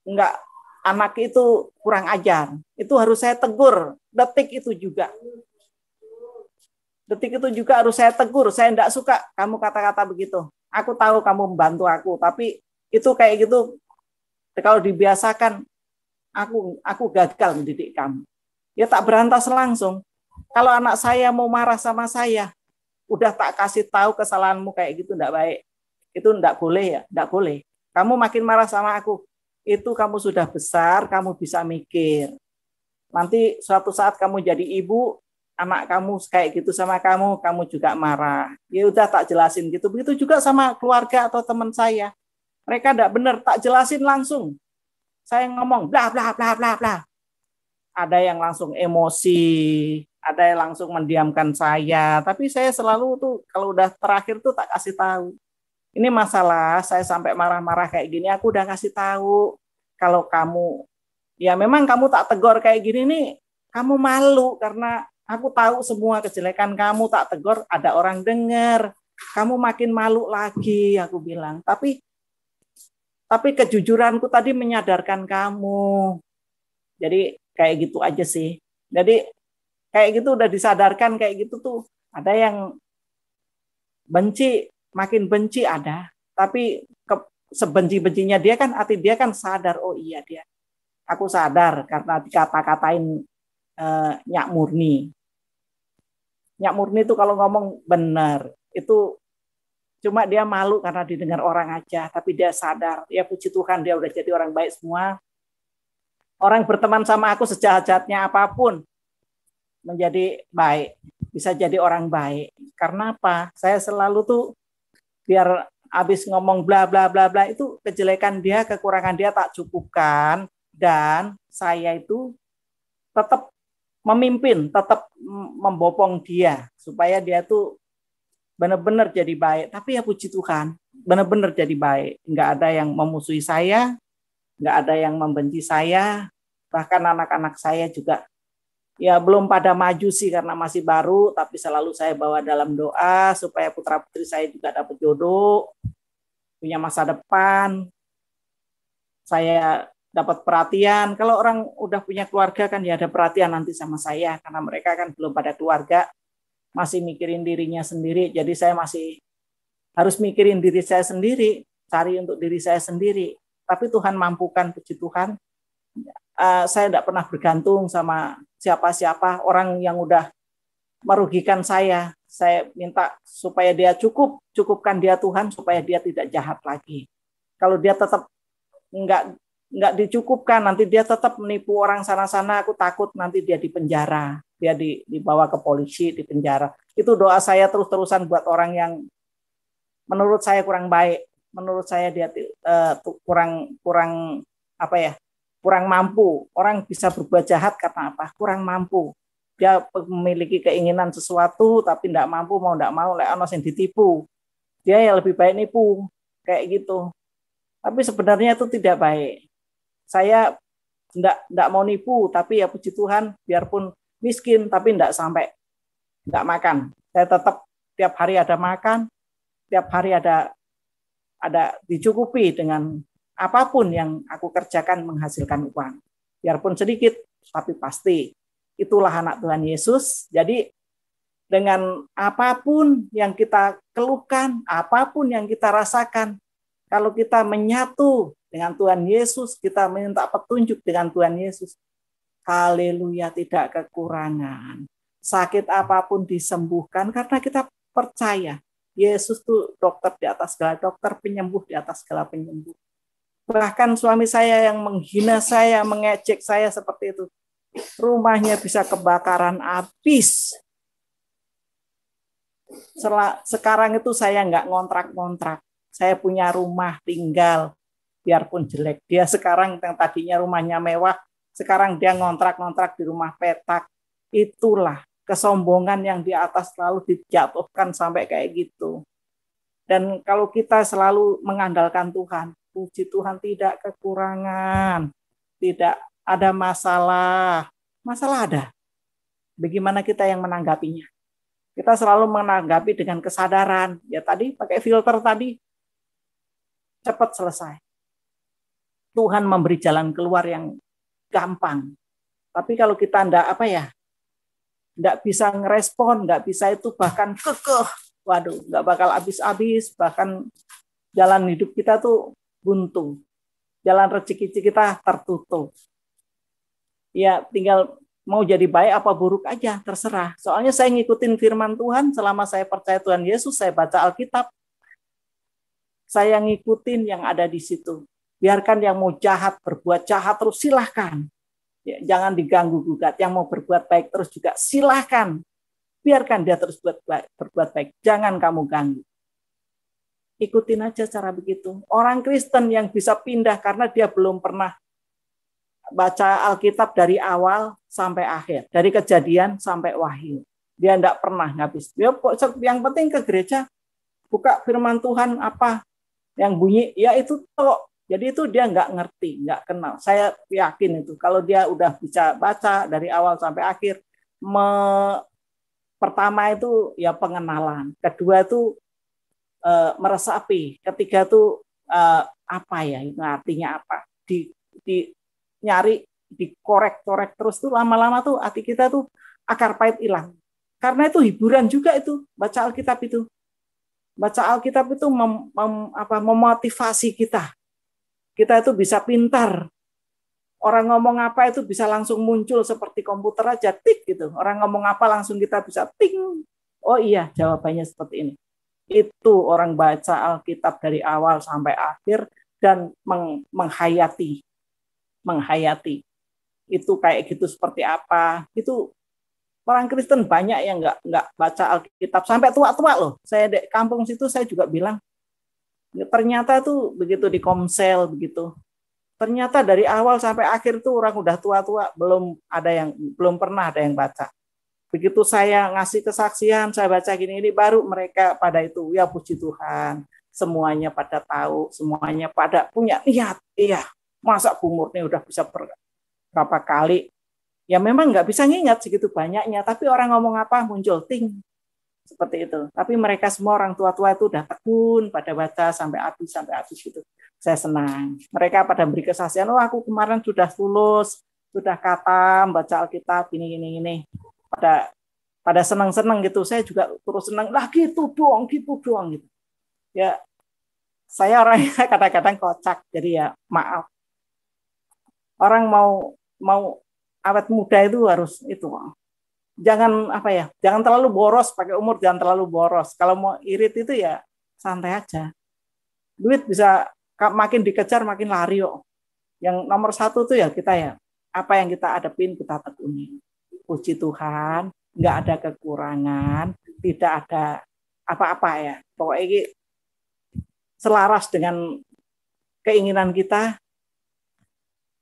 enggak, anak itu kurang ajar. Itu harus saya tegur. Detik itu juga harus saya tegur. Saya enggak suka kamu kata-kata begitu. Aku tahu kamu membantu aku, tapi itu kayak gitu, kalau dibiasakan, aku gagal mendidik kamu. Ya tak berantas langsung. Kalau anak saya mau marah sama saya, udah tak kasih tahu kesalahanmu kayak gitu enggak baik. Itu enggak boleh ya, enggak boleh. Kamu makin marah sama aku, itu kamu sudah besar, kamu bisa mikir. Nanti suatu saat kamu jadi ibu, anak kamu kayak gitu sama kamu juga marah. Ya udah tak jelasin gitu. Begitu juga sama keluarga atau teman saya. Mereka enggak benar, tak jelasin langsung. Saya ngomong bla bla bla bla bla. Ada yang langsung emosi, ada yang langsung mendiamkan saya. Tapi saya selalu tuh kalau udah terakhir tuh tak kasih tahu. Ini masalah, saya sampai marah-marah kayak gini, aku udah kasih tahu. Kalau kamu, ya memang kamu tak tegur kayak gini nih, kamu malu karena aku tahu semua kejelekan kamu, tak tegur, ada orang dengar, kamu makin malu lagi, aku bilang. Tapi kejujuranku tadi menyadarkan kamu. Jadi kayak gitu aja sih. Jadi kayak gitu udah disadarkan kayak gitu tuh. Ada yang benci, makin benci ada, tapi sebenci-bencinya dia kan, hati dia kan sadar, oh iya dia, aku sadar karena dikata-katain Nyak Murni. Nyak Murni itu kalau ngomong benar, itu cuma dia malu karena didengar orang aja, tapi dia sadar, ya puji Tuhan dia udah jadi orang baik semua. Orang berteman sama aku sejahat-jahatnya apapun, menjadi baik, bisa jadi orang baik. Karena apa? Saya selalu tuh biar habis ngomong bla bla bla bla, itu kejelekan dia, kekurangan dia tak cukupkan, dan saya itu tetap memimpin, tetap membopong dia supaya dia tuh benar-benar jadi baik. Tapi ya puji Tuhan, benar-benar jadi baik. Enggak ada yang memusuhi saya, nggak ada yang membenci saya, bahkan anak-anak saya juga ya belum pada maju sih karena masih baru, tapi selalu saya bawa dalam doa supaya putra-putri saya juga dapat jodoh, punya masa depan, saya dapat perhatian. Kalau orang udah punya keluarga kan ya ada perhatian nanti sama saya, karena mereka kan belum pada keluarga, masih mikirin dirinya sendiri, jadi saya masih harus mikirin diri saya sendiri, cari untuk diri saya sendiri. Tapi Tuhan mampukan, puji Tuhan. Saya tidak pernah bergantung sama siapa-siapa, orang yang udah merugikan saya. Saya minta supaya dia cukupkan dia Tuhan, supaya dia tidak jahat lagi. Kalau dia tetap nggak dicukupkan, nanti dia tetap menipu orang sana-sana, aku takut nanti dia di penjara, dia dibawa ke polisi, di penjara. Itu doa saya terus-terusan buat orang yang menurut saya kurang baik, menurut saya dia kurang apa ya, kurang mampu. Orang bisa berbuat jahat karena apa? Kurang mampu. Dia memiliki keinginan sesuatu tapi tidak mampu, mau tidak mau lek ono sing ditipu. Dia ya lebih baik nipu kayak gitu. Tapi sebenarnya itu tidak baik. Saya tidak mau nipu, tapi ya puji Tuhan, biarpun miskin tapi tidak sampai tidak makan. Saya tetap tiap hari ada makan, tiap hari ada dicukupi dengan apapun yang aku kerjakan menghasilkan uang. Biarpun sedikit, tapi pasti. Itulah anak Tuhan Yesus. Jadi dengan apapun yang kita keluhkan, apapun yang kita rasakan, kalau kita menyatu dengan Tuhan Yesus, kita minta petunjuk dengan Tuhan Yesus, haleluya, tidak kekurangan. Sakit apapun disembuhkan karena kita percaya Yesus tuh dokter di atas segala dokter, penyembuh di atas segala penyembuh. Bahkan suami saya yang menghina saya, mengejek saya seperti itu, rumahnya bisa kebakaran habis. Sekarang itu saya nggak ngontrak-ngontrak. Saya punya rumah tinggal, biarpun jelek. Dia sekarang yang tadinya rumahnya mewah, sekarang dia ngontrak-ngontrak di rumah petak. Itulah kesombongan yang di atas selalu dijatuhkan sampai kayak gitu. Dan kalau kita selalu mengandalkan Tuhan, puji Tuhan tidak kekurangan, tidak ada masalah. Masalah ada. Bagaimana kita yang menanggapinya? Kita selalu menanggapi dengan kesadaran. Ya tadi pakai filter tadi, cepat selesai. Tuhan memberi jalan keluar yang gampang. Tapi kalau kita nggak bisa ngerespon, nggak bisa itu bahkan kekeh, waduh, nggak bakal habis-habis, bahkan jalan hidup kita tuh buntu. Jalan rezeki kita tertutup. Ya tinggal mau jadi baik apa buruk aja, terserah. Soalnya saya ngikutin firman Tuhan, selama saya percaya Tuhan Yesus, saya baca Alkitab, saya ngikutin yang ada di situ. Biarkan yang mau jahat, berbuat jahat terus silahkan. Ya, jangan diganggu gugat. Yang mau berbuat baik terus juga silahkan. Biarkan dia terus berbuat baik. Jangan kamu ganggu. Ikutin aja cara begitu. Orang Kristen yang bisa pindah karena dia belum pernah baca Alkitab dari awal sampai akhir. Dari Kejadian sampai Wahyu. Dia tidak pernah habis. Yang penting ke gereja, buka firman Tuhan apa yang bunyi, ya itu toh. Jadi itu dia nggak ngerti, nggak kenal. Saya yakin itu. Kalau dia udah bisa baca dari awal sampai akhir, pertama itu ya pengenalan, kedua itu meresapi, ketiga itu apa ya, itu artinya apa? Nyari, dikorek-korek terus tuh lama-lama tuh hati kita tuh akar pahit hilang. Karena itu hiburan juga itu baca Alkitab itu. Baca Alkitab itu memotivasi kita. Kita itu bisa pintar. Orang ngomong apa itu bisa langsung muncul seperti komputer aja, tik gitu. Orang ngomong apa langsung kita bisa ting. Oh iya, jawabannya seperti ini. Itu orang baca Alkitab dari awal sampai akhir dan menghayati. Itu kayak gitu seperti apa. Itu orang Kristen banyak yang nggak baca Alkitab sampai tua-tua loh. Saya di kampung situ saya juga bilang, ternyata tuh begitu di Komsel begitu. Ternyata dari awal sampai akhir tuh orang udah tua-tua belum pernah ada yang baca. Begitu saya ngasih kesaksian, saya baca gini ini baru mereka pada itu ya puji Tuhan. Semuanya pada tahu, semuanya pada punya niat. Iya, Masa Bu Murni udah bisa berapa kali? Ya memang nggak bisa ngingat segitu banyaknya, tapi orang ngomong apa muncul ting. Seperti itu. Tapi mereka semua orang tua-tua itu udah tekun pada baca sampai habis gitu. Saya senang. Mereka pada beri kesaksian, oh aku kemarin sudah lulus, sudah khatam, baca Alkitab, gini. Pada senang-senang gitu. Saya juga terus senang, lah gitu doang gitu. Ya, saya orangnya kadang-kadang kocak, jadi ya maaf. Orang mau awet muda itu harus itu. Jangan jangan terlalu boros, pakai umur jangan terlalu boros. Kalau mau irit itu ya santai aja. Duit bisa makin dikejar makin lari kok. Yang nomor satu tuh ya kita ya, apa yang kita hadapin kita tekuni. Puji Tuhan, nggak ada kekurangan, tidak ada apa-apa ya. Pokoknya ini selaras dengan keinginan kita.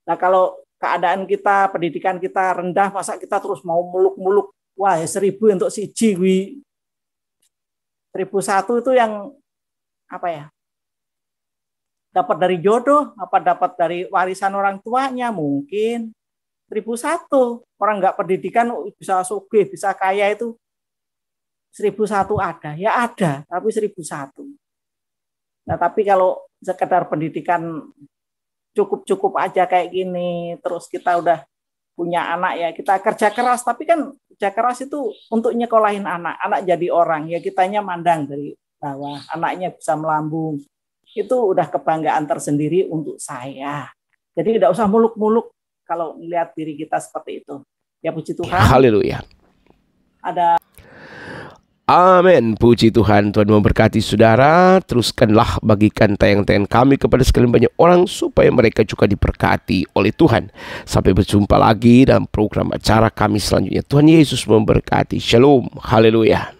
Nah kalau keadaan kita, pendidikan kita rendah, masa kita terus mau muluk-muluk, wah ya 1000 untuk siji, 1001 itu yang apa ya? Dapat dari jodoh, apa dapat dari warisan orang tuanya mungkin. 1001 orang nggak pendidikan bisa sugih, bisa kaya itu 1001 ada, ya ada, tapi 1001. Nah tapi kalau sekedar pendidikan cukup aja kayak gini, terus kita udah punya anak ya kita kerja keras, tapi kan kerja keras itu untuk nyekolahin anak jadi orang ya, kitanya mandang dari bawah, anaknya bisa melambung, itu udah kebanggaan tersendiri untuk saya. Jadi tidak usah muluk-muluk kalau melihat diri kita seperti itu. Ya puji Tuhan. Haleluya. Ada. Amin. Puji Tuhan. Tuhan memberkati saudara. Teruskanlah bagikan tayang-tayang kami kepada sekalian banyak orang supaya mereka juga diberkati oleh Tuhan. Sampai berjumpa lagi dalam program acara kami selanjutnya. Tuhan Yesus memberkati. Shalom. Haleluya.